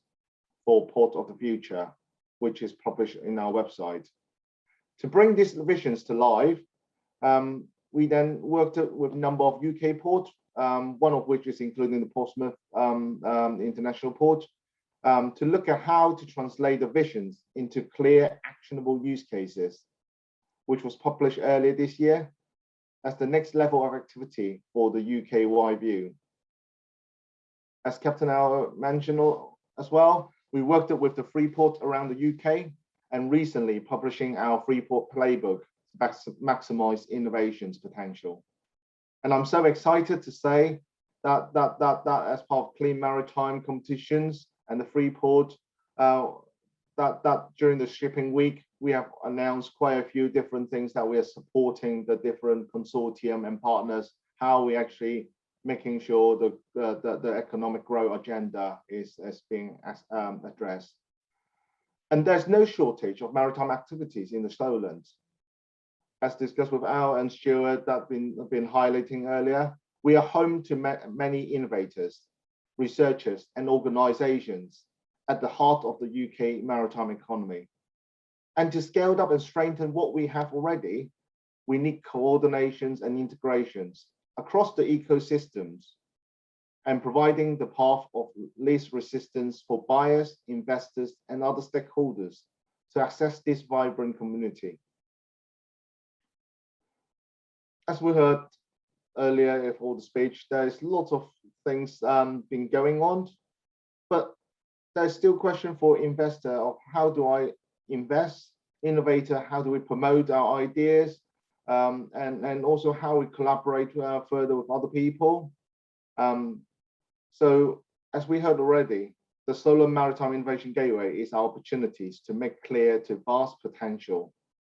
for Port of the Future, which is published in our website. To bring these visions to life, we then worked with a number of UK ports, one of which is including the Portsmouth International Port, to look at how to translate the visions into clear, actionable use cases, which was published earlier this year as the next level of activity for the UK-wide view. As Captain Al mentioned as well, we worked with the free port around the UK and recently publishing our free port playbook to maximize innovation's potential. And I'm so excited to say that as part of Clean Maritime competitions and the free port, that during the shipping week, we have announced quite a few different things that we are supporting the different consortium and partners, how we actually making sure the economic growth agenda is being addressed. And there's no shortage of maritime activities in the Solent. As discussed with Al and Stuart, that been highlighting earlier, we are home to many innovators, researchers and organizations at the heart of the UK maritime economy. And to scale up and strengthen what we have already, we need coordinations and integrations across the ecosystems and providing the path of least resistance for buyers, investors, and other stakeholders to access this vibrant community. As we heard earlier for the speech, there's lots of things been going on, but there's still question for investor of how do I invest, innovator, how do we promote our ideas, and also how we collaborate further with other people. So as we heard already, the Solent Maritime Innovation Gateway is our opportunities to make clear to vast potential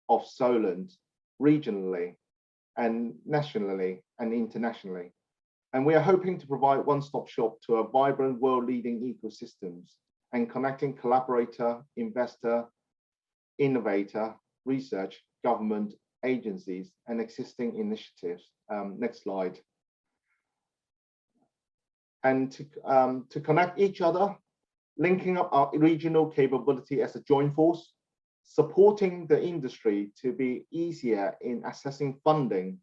of Solent regionally and nationally and internationally. And we are hoping to provide one-stop shop to a vibrant world-leading ecosystems and connecting collaborator, investor, innovator, research, government, agencies, and existing initiatives. Next slide. And to connect each other, linking up our regional capability as a joint force, supporting the industry to be easier in assessing funding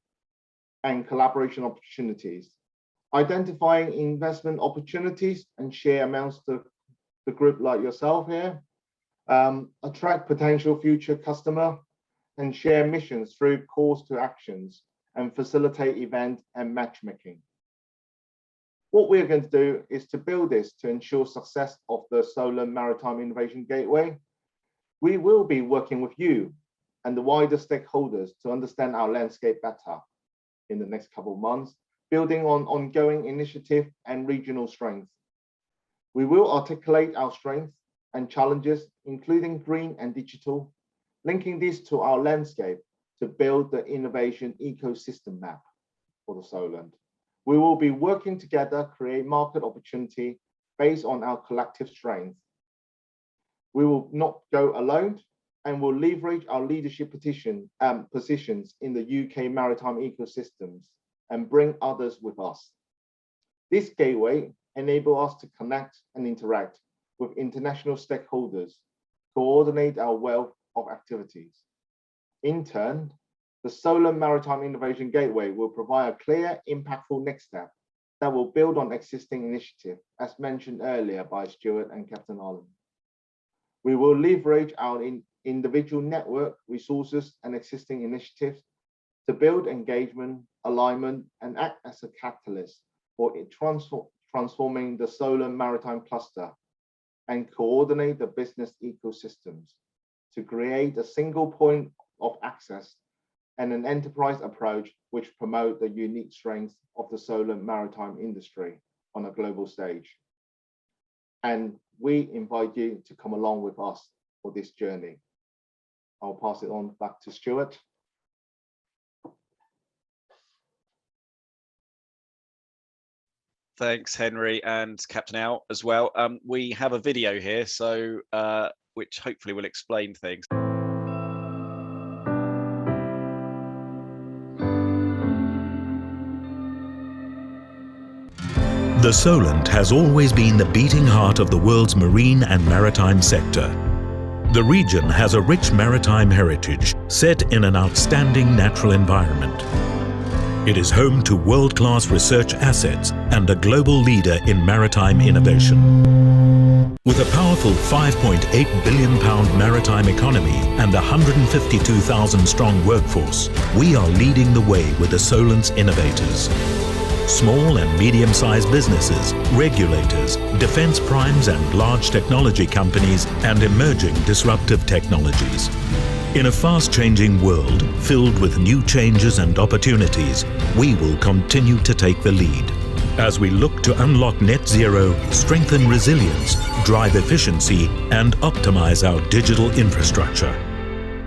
and collaboration opportunities, identifying investment opportunities and share amongst the group like yourself here, attract potential future customer, and share missions through calls to actions and facilitate event and matchmaking. What we're going to do is to build this to ensure success of the Solent Maritime Innovation Gateway. We will be working with you and the wider stakeholders to understand our landscape better in the next couple of months, building on ongoing initiative and regional strengths. We will articulate our strengths and challenges, including green and digital, linking this to our landscape to build the innovation ecosystem map for the Solent. We will be working together, create market opportunity based on our collective strength. We will not go alone and will leverage our leadership positions in the UK maritime ecosystems and bring others with us. This gateway enables us to connect and interact with international stakeholders, coordinate our wealth of activities. In turn, the Solent Maritime Innovation Gateway will provide a clear, impactful next step that will build on existing initiative, as mentioned earlier by Stuart and Captain Allen. We will leverage our individual network resources and existing initiatives to build engagement, alignment, and act as a catalyst for transforming the Solent Maritime Cluster and coordinate the business ecosystems to create a single point of access and an enterprise approach which promote the unique strengths of the Solent maritime industry on a global stage. And we invite you to come along with us for this journey. I'll pass it on back to Stuart. Thanks, Henry, and Captain Al as well. We have a video here, so which hopefully will explain things. The Solent has always been the beating heart of the world's marine and maritime sector. The region has a rich maritime heritage set in an outstanding natural environment. It is home to world-class research assets and a global leader in maritime innovation. With a powerful £5.8 billion maritime economy and a 152,000 strong workforce, we are leading the way with the Solent's innovators. Small and medium-sized businesses, regulators, defense primes and large technology companies, and emerging disruptive technologies. In a fast-changing world filled with new changes and opportunities, we will continue to take the lead as we look to unlock net zero, strengthen resilience, drive efficiency, and optimize our digital infrastructure.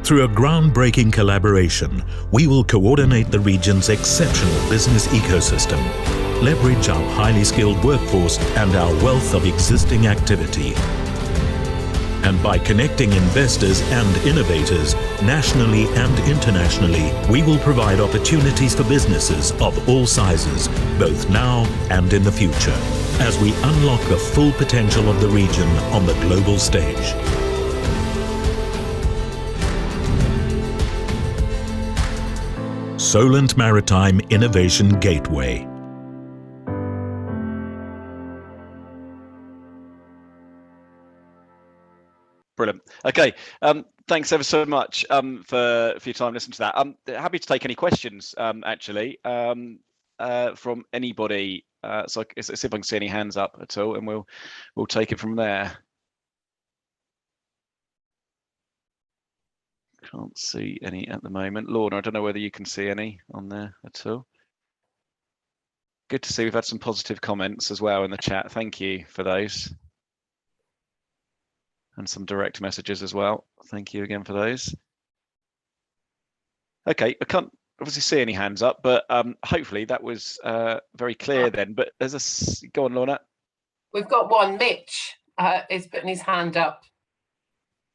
Through a groundbreaking collaboration, we will coordinate the region's exceptional business ecosystem, leverage our highly skilled workforce and our wealth of existing activity. And by connecting investors and innovators, nationally and internationally, we will provide opportunities for businesses of all sizes, both now and in the future, as we unlock the full potential of the region on the global stage. Solent Maritime Innovation Gateway. Brilliant. Okay, thanks ever so much for your time listening to that. I'm happy to take any questions, actually, from anybody. So let's see if I can see any hands up at all, and we'll take it from there. Can't see any at the moment. Lorna, I don't know whether you can see any on there at all. Good to see we've had some positive comments as well in the chat. Thank you for those. And some direct messages as well. Thank you again for those. Okay, I can't obviously see any hands up, but hopefully that was very clear then. But there's a, go on, Lorna. We've got one. Mitch is putting his hand up.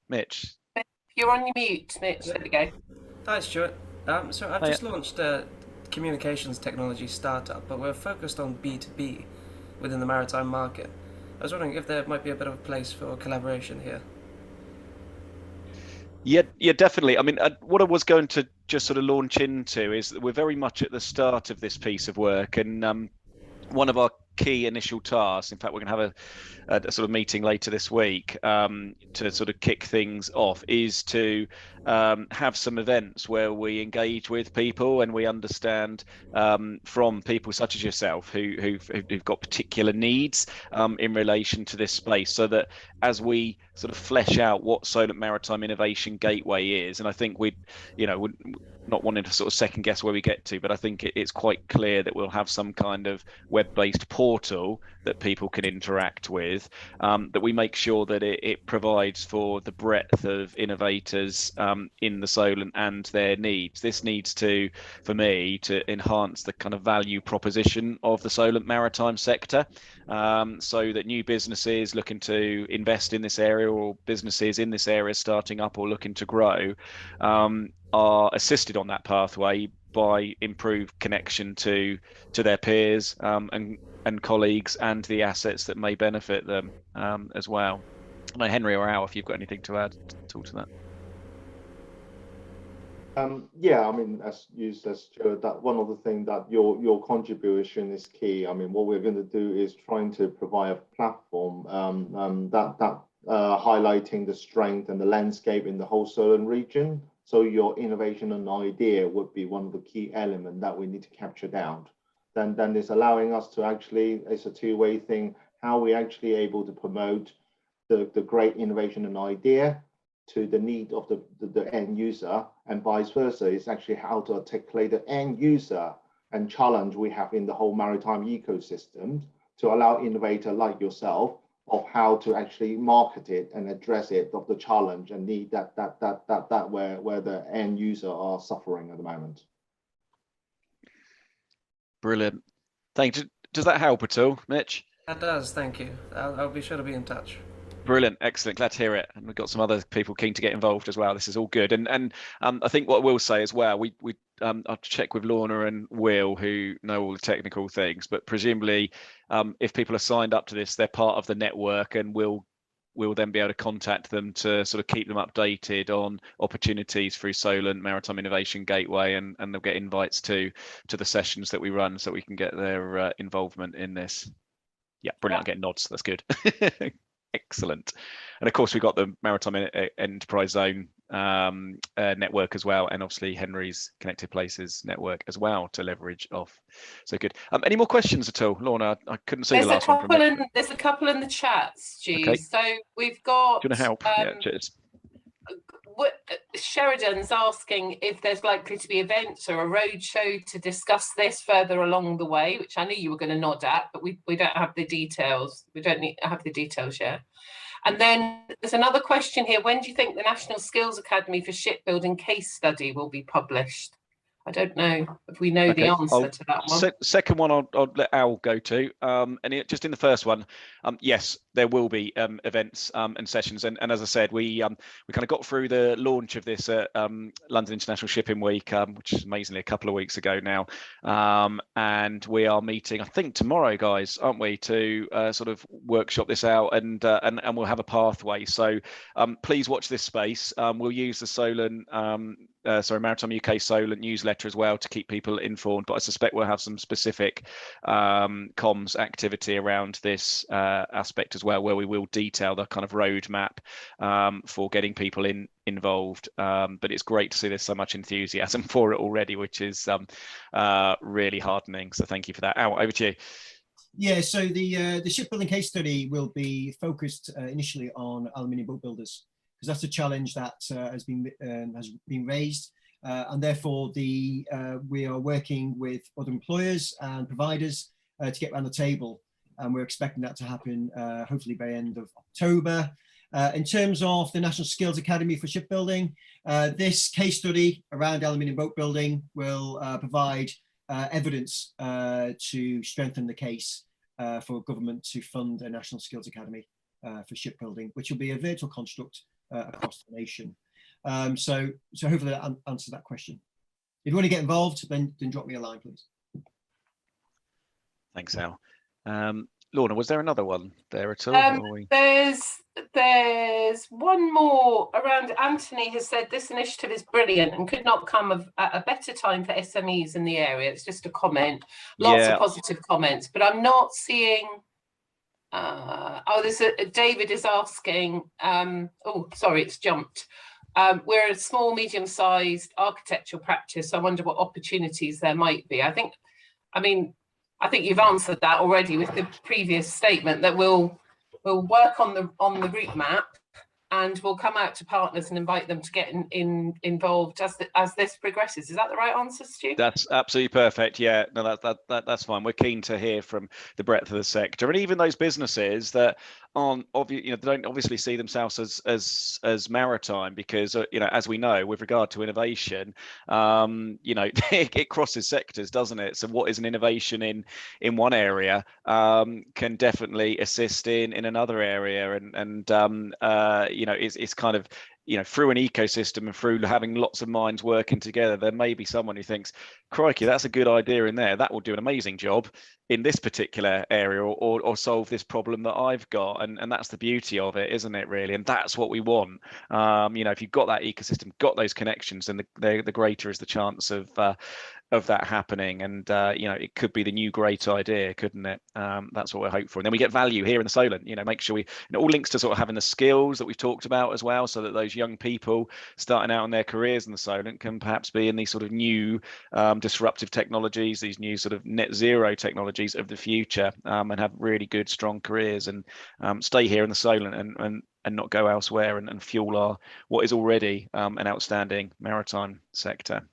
Mitch. You're on your mute, Mitch. There we go. Hi, Stuart. So I've just launched a communications technology startup, but we're focused on B2B within the maritime market. I was wondering if there might be a bit of a place for collaboration here. Yeah, definitely. I mean, what I was going to just sort of launch into is that we're very much at the start of this piece of work, and one of our key initial tasks, in fact, we're going to have a sort of meeting later this week to sort of kick things off, is to have some events where we engage with people and we understand from people such as yourself who've got particular needs in relation to this space, so that as we sort of flesh out what Solent Maritime Innovation Gateway is, and I think we're not wanting to sort of second guess where we get to, but I think it's quite clear that we'll have some kind of web-based portal that people can interact with, that we make sure that it provides for the breadth of innovators in the Solent and their needs. This needs to, for me, to enhance the kind of value proposition of the Solent maritime sector, so that new businesses looking to invest in this area, or businesses in this area starting up or looking to grow, are assisted on that pathway by improved connection to their peers and colleagues and the assets that may benefit them as well. I know, Henry or Al, if you've got anything to add, talk to that. Yeah, I mean, as you said, Stuart, that one of the things that your contribution is key. I mean, what we're going to do is trying to provide a platform that highlighting the strength and the landscape in the whole Solent region. So your innovation and idea would be one of the key elements that we need to capture down. Then it's allowing us to actually, it's a two-way thing, how we actually able to promote the great innovation and idea to the need of the end user, and vice versa. It's actually how to articulate the end user and challenge we have in the whole maritime ecosystem to allow innovator like yourself of how to actually market it and address it of the challenge and need that where the end user are suffering at the moment. Brilliant. Thank you. Does that help at all, Mitch? That does, thank you. I'll be sure to be in touch. Brilliant, excellent, glad to hear it. And we've got some other people keen to get involved as well. This is all good. And I think what I will say as well, I'll check with Lorna and Will, who know all the technical things, but presumably if people are signed up to this, they're part of the network, and we'll then be able to contact them to sort of keep them updated on opportunities through Solent Maritime Innovation Gateway, and they'll get invites to the sessions that we run so we can get their involvement in this. Yeah, brilliant. I'm getting nods. That's good. Excellent. And of course, we've got the Maritime Enterprise Zone network as well, and obviously Henry's Connected Places network as well to leverage off. So good. Any more questions at all, Lorna? I couldn't see the last one. There's a couple in the chat, Stu. Okay. So we've got. Do you want to help? Yeah, cheers. Sheridan's asking if there's likely to be events or a roadshow to discuss this further along the way, which I knew you were going to nod at, but we don't have the details. We don't have the details yet. And then there's another question here. When do you think the National Skills Academy for Shipbuilding case study will be published? I don't know if we know the answer to that one. Second one, I'll let Al go to. Just in the first one, yes, there will be events and sessions. And as I said, we kind of got through the launch of this at London International Shipping Week, which is amazingly a couple of weeks ago now. And we are meeting, I think, tomorrow, guys, aren't we, to sort of workshop this out, and we'll have a pathway. So please watch this space. We'll use the Solent. Maritime UK Solent newsletter as well to keep people informed, but I suspect we'll have some specific comms activity around this aspect as well, where we will detail the kind of roadmap for getting people involved. But it's great to see there's so much enthusiasm for it already, which is really heartening. So thank you for that. Al, over to you. Yeah, so the shipbuilding case study will be focused initially on aluminium boat builders, because that's a challenge that has been raised, and therefore we are working with other employers and providers to get around the table, and we're expecting that to happen hopefully by end of October. In terms of the National Skills Academy for Shipbuilding, this case study around aluminium boat building will provide evidence to strengthen the case for government to fund a National Skills Academy for shipbuilding, which will be a virtual construct across the nation. So hopefully that answers that question. If you want to get involved, then drop me a line, please. Thanks, Al. Lorna, was there another one there at all? There's one more around. Anthony has said this initiative is brilliant and could not come at a better time for SMEs in the area. It's just a comment, lots of positive comments, but I'm not seeing. David is asking. Sorry, it's jumped. We're a small, medium-sized architectural practice. So I wonder what opportunities there might be. I think you've answered that already with the previous statement that we'll work on the route map, and we'll come out to partners and invite them to get involved as this progresses. Is that the right answer, Stu? That's absolutely perfect. Yeah, no, that's fine. We're keen to hear from the breadth of the sector, and even those businesses that aren't they don't obviously see themselves as maritime, because as we know, with regard to innovation, it crosses sectors, doesn't it? So what is an innovation in one area can definitely assist in another area, and it's kind of through an ecosystem and through having lots of minds working together, there may be someone who thinks, crikey, that's a good idea in there. That will do an amazing job in this particular area, or solve this problem that I've got. And that's the beauty of it, isn't it, really? And that's what we want. If you've got that ecosystem, got those connections, then the greater is the chance of that happening. And it could be the new great idea, couldn't it? That's what we're hoping for. And then we get value here in the Solent. Make sure all links to sort of having the skills that we've talked about as well, so that those young people starting out in their careers in the Solent can perhaps be in these sort of new disruptive technologies, these new sort of net zero technologies of the future, and have really good, strong careers, and stay here in the Solent and not go elsewhere, and fuel what is already an outstanding maritime sector.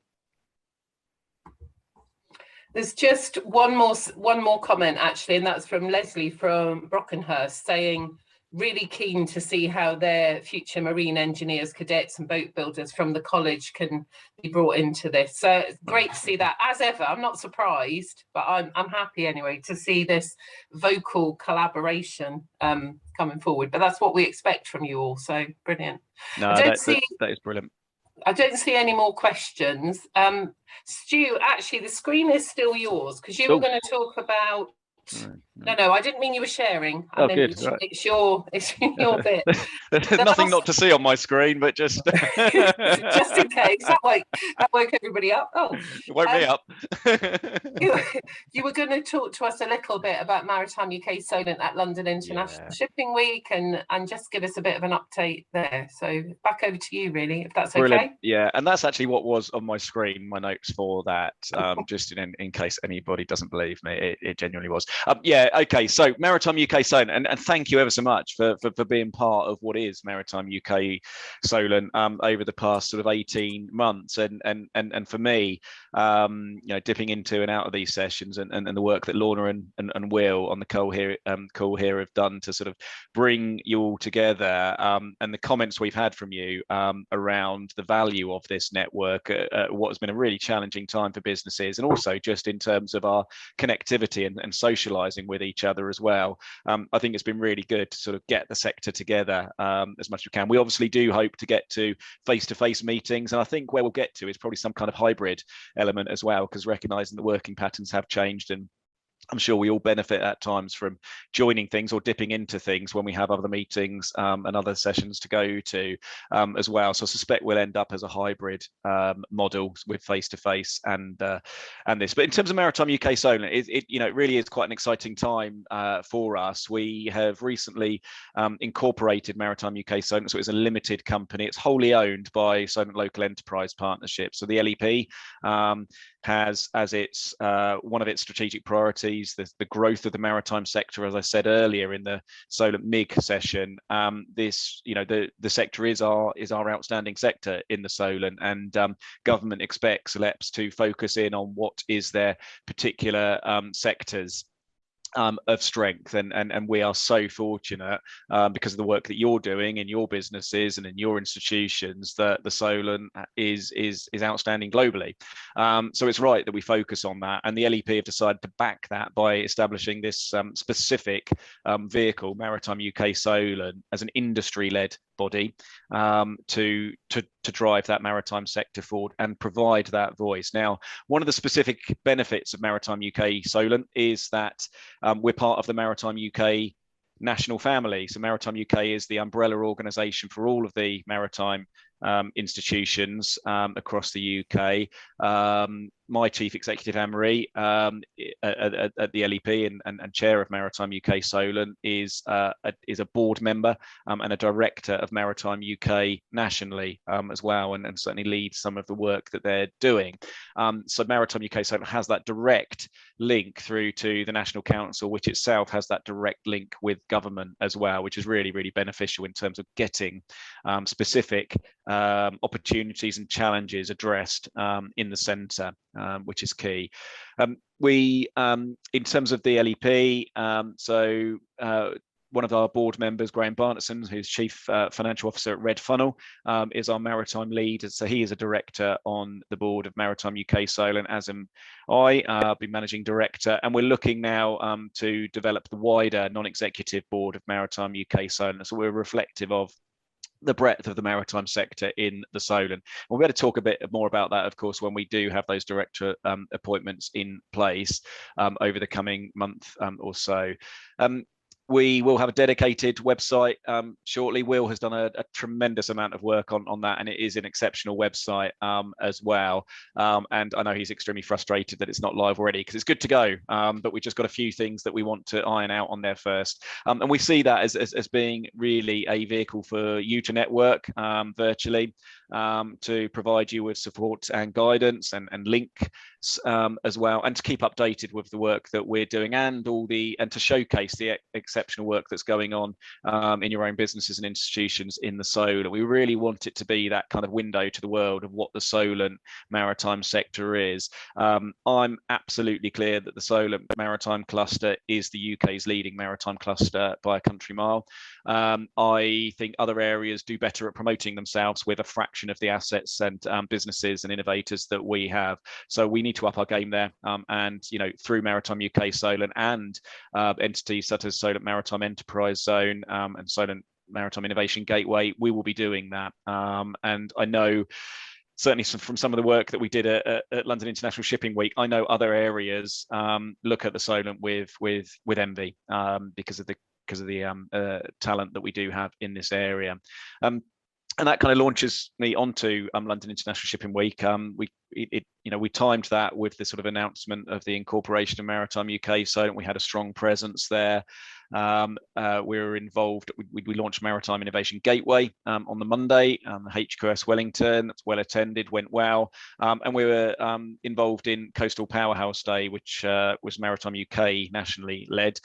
There's just one more comment actually, and that's from Leslie from Brockenhurst, saying really keen to see how their future marine engineers, cadets and boat builders from the college can be brought into this. So it's great to see that. As ever, I'm not surprised, but I'm happy anyway to see this vocal collaboration coming forward. But that's what we expect from you all. So brilliant. No, that is brilliant. I don't see any more questions. Stu, actually, the screen is still yours, because you were going to talk about. No, I didn't mean you were sharing. I mean, good. Right. It's your bit. There's nothing not to see on my screen, but just just in case. That woke everybody up. Oh, it woke me up. You were going to talk to us a little bit about Maritime UK Solent at London International Shipping Week, and just give us a bit of an update there. So back over to you, really, if that's Brilliant. okay. Yeah, and that's actually what was on my screen, my notes for that, just in case anybody doesn't believe me, it genuinely was. Okay, so Maritime UK Solent, and thank you ever so much for being part of what is Maritime UK Solent over the past sort of 18 months, and for me, dipping into and out of these sessions, and the work that Lorna and Will on the call here have done to sort of bring you all together, and the comments we've had from you around the value of this network, what has been a really challenging time for businesses, and also just in terms of our connectivity and socializing with each other as well. I think it's been really good to sort of get the sector together as much as we can. We obviously do hope to get to face-to-face meetings, and I think where we'll get to is probably some kind of hybrid element as well, because recognizing the working patterns have changed, and I'm sure we all benefit at times from joining things or dipping into things when we have other meetings and other sessions to go to as well. So I suspect we'll end up as a hybrid model with face-to-face and this. But in terms of Maritime UK Solent, it really is quite an exciting time for us. We have recently incorporated Maritime UK Solent, so it's a limited company. It's wholly owned by Solent Local Enterprise Partnership. So the LEP has as its one of its strategic priorities the growth of the maritime sector. As I said earlier in the Solent MIG session, the sector is our outstanding sector in the Solent, and government expects LEPs to focus in on what is their particular sectors of strength, and we are so fortunate because of the work that you're doing in your businesses and in your institutions, that the Solent is outstanding globally. So it's right that we focus on that, and the LEP have decided to back that by establishing this specific vehicle, Maritime UK Solent, as an industry-led body to drive that maritime sector forward and provide that voice. Now, one of the specific benefits of Maritime UK Solent is that we're part of the Maritime UK national family. So Maritime UK is the umbrella organisation for all of the maritime institutions across the UK. My chief executive, Anne-Marie, at the LEP and chair of Maritime UK Solent, is a board member and a director of Maritime UK nationally as well, and certainly leads some of the work that they're doing. So Maritime UK Solent has that direct link through to the National Council, which itself has that direct link with government as well, which is really, really beneficial in terms of getting specific opportunities and challenges addressed in the centre, which is key. We, in terms of the LEP, one of our board members, Graham Barneson, who's Chief Financial Officer at Red Funnel, is our maritime lead. So he is a director on the board of Maritime UK Solent, as am I. I'll be managing director, and we're looking now to develop the wider non-executive board of Maritime UK Solent. So we're reflective of the breadth of the maritime sector in the Solent. We'll be able to talk a bit more about that, of course, when we do have those director appointments in place over the coming month or so. We will have a dedicated website shortly. Will has done a tremendous amount of work on that, and it is an exceptional website as well. And I know he's extremely frustrated that it's not live already, because it's good to go, but we've just got a few things that we want to iron out on there first. And we see that as being really a vehicle for you to network virtually, to provide you with support and guidance and links as well, and to keep updated with the work that we're doing, and to showcase the exceptional work that's going on in your own businesses and institutions in the Solent. We really want it to be that kind of window to the world of what the Solent maritime sector is. I'm absolutely clear that the Solent maritime cluster is the UK's leading maritime cluster by a country mile. I think other areas do better at promoting themselves with a fraction of the assets and businesses and innovators that we have. So we need to up our game there, and through Maritime UK Solent and entities such as Solent Maritime Enterprise Zone and Solent Maritime Innovation Gateway, we will be doing that. And I know, certainly from some of the work that we did at London International Shipping Week, I know other areas look at the Solent with envy because of the talent that we do have in this area. And that kind of launches me onto London International Shipping Week. We timed that with the sort of announcement of the incorporation of Maritime UK Solent. We had a strong presence there. We were involved. We launched Maritime Innovation Gateway on the Monday. HQS Wellington, that's well attended, went well, and we were involved in Coastal Powerhouse Day, which was Maritime UK nationally led,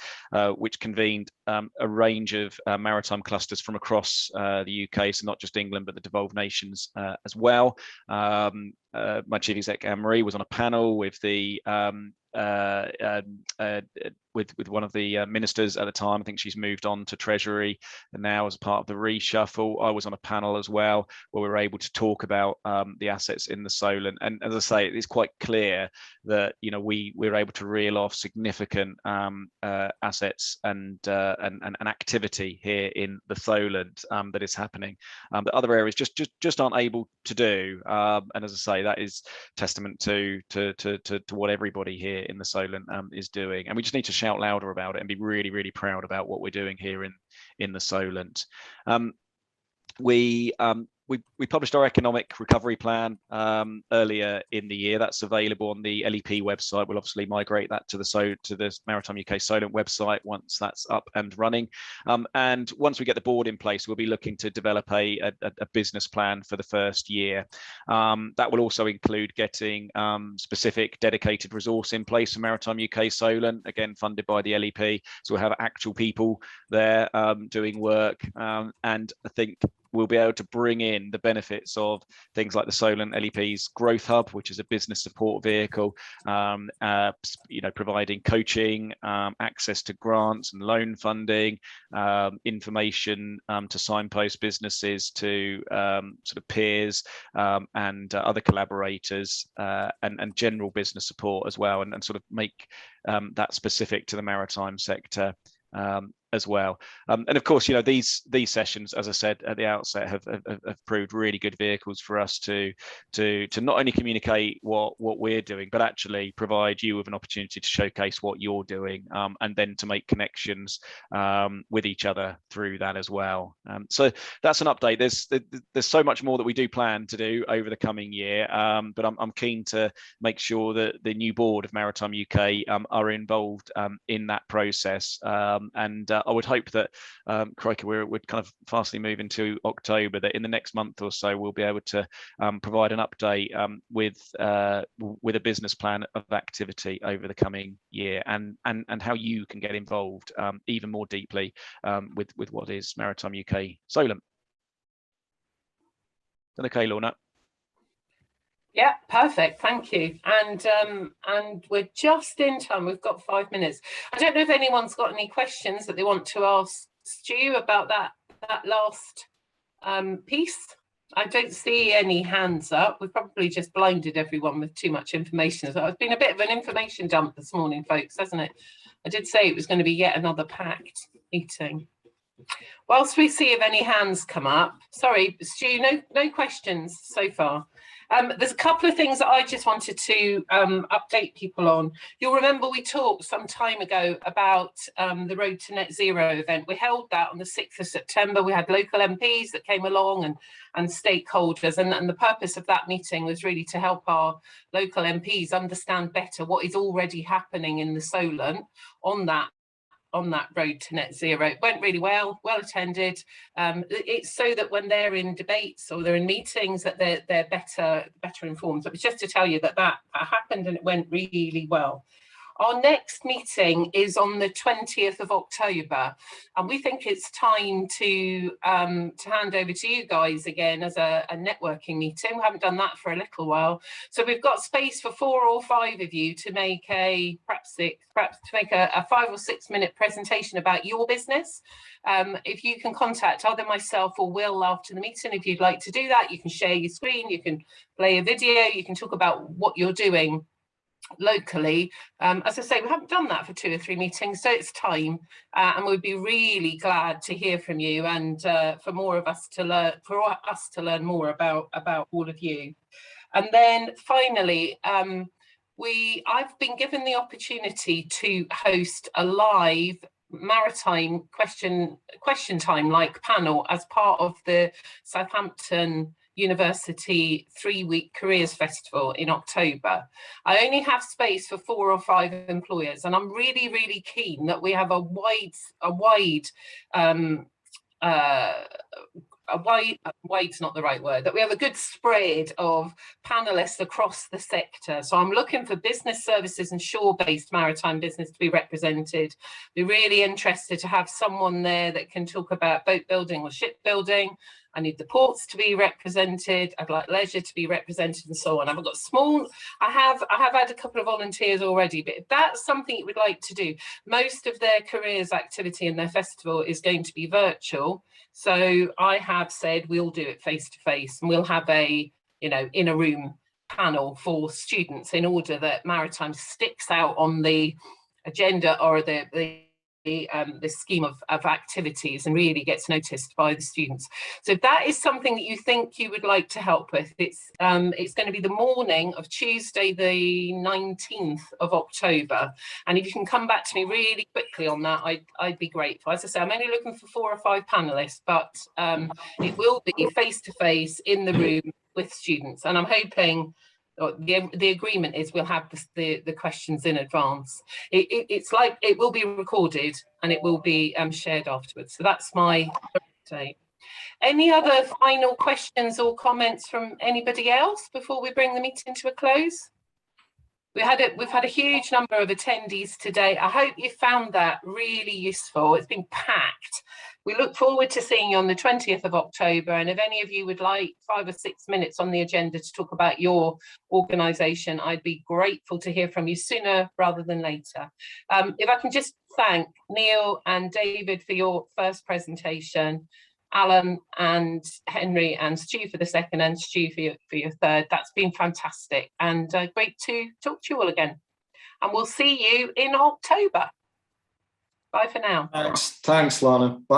which convened a range of maritime clusters from across the UK, so not just England but the devolved nations as well. My chief exec Anne-Marie was on a panel with the with one of the ministers at the time. I think she's moved on to Treasury and now as part of the reshuffle. I was on a panel as well where we were able to talk about the assets in the Solent. And as I say, it's quite clear that we're able to reel off significant assets and activity here in the Solent that is happening that other areas just aren't able to do. And as I say, that is testament to what everybody here in the Solent is doing, and we just need to shout louder about it and be really, really proud about what we're doing here in the Solent. We published our economic recovery plan earlier in the year. That's available on the LEP website. We'll obviously migrate that to the Maritime UK Solent website once that's up and running. And once we get the board in place, we'll be looking to develop a business plan for the first year. That will also include getting specific dedicated resource in place for Maritime UK Solent, again funded by the LEP. So we'll have actual people there doing work, and I think we'll be able to bring in the benefits of things like the Solent LEP's Growth Hub, which is a business support vehicle, providing coaching, access to grants and loan funding, information to signpost businesses to sort of peers and other collaborators, and general business support as well, and sort of make that specific to the maritime sector as well. And of course, these sessions, as I said at the outset, have proved really good vehicles for us to not only communicate what we're doing, but actually provide you with an opportunity to showcase what you're doing, and then to make connections with each other through that as well. So that's an update. There's so much more that we do plan to do over the coming year, but I'm keen to make sure that the new board of Maritime UK are involved in that process, and I would hope that, crikey, we're kind of fastly moving to October, that in the next month or so we'll be able to provide an update with a business plan of activity over the coming year, and how you can get involved even more deeply with what is Maritime UK Solent. Okay, Lorna. Yeah, perfect. Thank you. And we're just in time. We've got 5 minutes. I don't know if anyone's got any questions that they want to ask Stu about that last piece. I don't see any hands up. We've probably just blinded everyone with too much information. So it's been a bit of an information dump this morning, folks, hasn't it? I did say it was going to be yet another packed meeting. Whilst we see if any hands come up, sorry, Stu, no questions so far. There's a couple of things that I just wanted to update people on. You'll remember we talked some time ago about the Road to Net Zero event. We held that on the 6th of September. We had local MPs that came along and stakeholders, and the purpose of that meeting was really to help our local MPs understand better what is already happening in the Solent on that road to net zero. It went really well attended. It's so that when they're in debates or they're in meetings that they're better informed. So it was just to tell you that happened and it went really well. Our next meeting is on the 20th of October, and we think it's time to hand over to you guys again as a networking meeting. We haven't done that for a little while, so we've got space for 4 or 5 of you to make perhaps to make a 5 or 6 minute presentation about your business. If you can contact either myself or Will after the meeting, if you'd like to do that, you can share your screen, you can play a video, you can talk about what you're doing locally. As I say, we haven't done that for 2 or 3 meetings, so it's time, and we'd be really glad to hear from you and for us to learn more about all of you. And then finally, I've been given the opportunity to host a live maritime question time like panel as part of the Southampton University 3-week careers festival in October. I only have space for 4 or 5 employers, and I'm really keen that we have wide's not the right word, that we have a good spread of panelists across the sector. So I'm looking for business services and shore-based maritime business to be represented. We're really interested to have someone there that can talk about boat building or shipbuilding. I need the ports to be represented. I'd like leisure to be represented, and so on. I have had a couple of volunteers already, but if that's something you would like to do, most of their careers activity in their festival is going to be virtual. So I have said we'll do it face to face, and we'll have a in a room panel for students in order that maritime sticks out on the agenda or the scheme of activities and really gets noticed by the students. So if that is something that you think you would like to help with, it's going to be the morning of Tuesday the 19th of October, and if you can come back to me really quickly on that, I'd be grateful. As I say, I'm only looking for 4 or 5 panelists, but it will be face to face in the room with students, and I'm hoping the agreement is we'll have the questions in advance. It's like it will be recorded and it will be shared afterwards. So that's my update. Any other final questions or comments from anybody else before we bring the meeting to a close? We've had a huge number of attendees today. I hope you found that really useful. It's been packed. We look forward to seeing you on the 20th of October. And if any of you would like 5 or 6 minutes on the agenda to talk about your organisation, I'd be grateful to hear from you sooner rather than later. If I can just thank Neale and David for your first presentation, Alan and Henry and Stu for the second, and Stu for your third. That's been fantastic, and great to talk to you all again. And we'll see you in October. Bye for now. Thanks, Lana. Bye.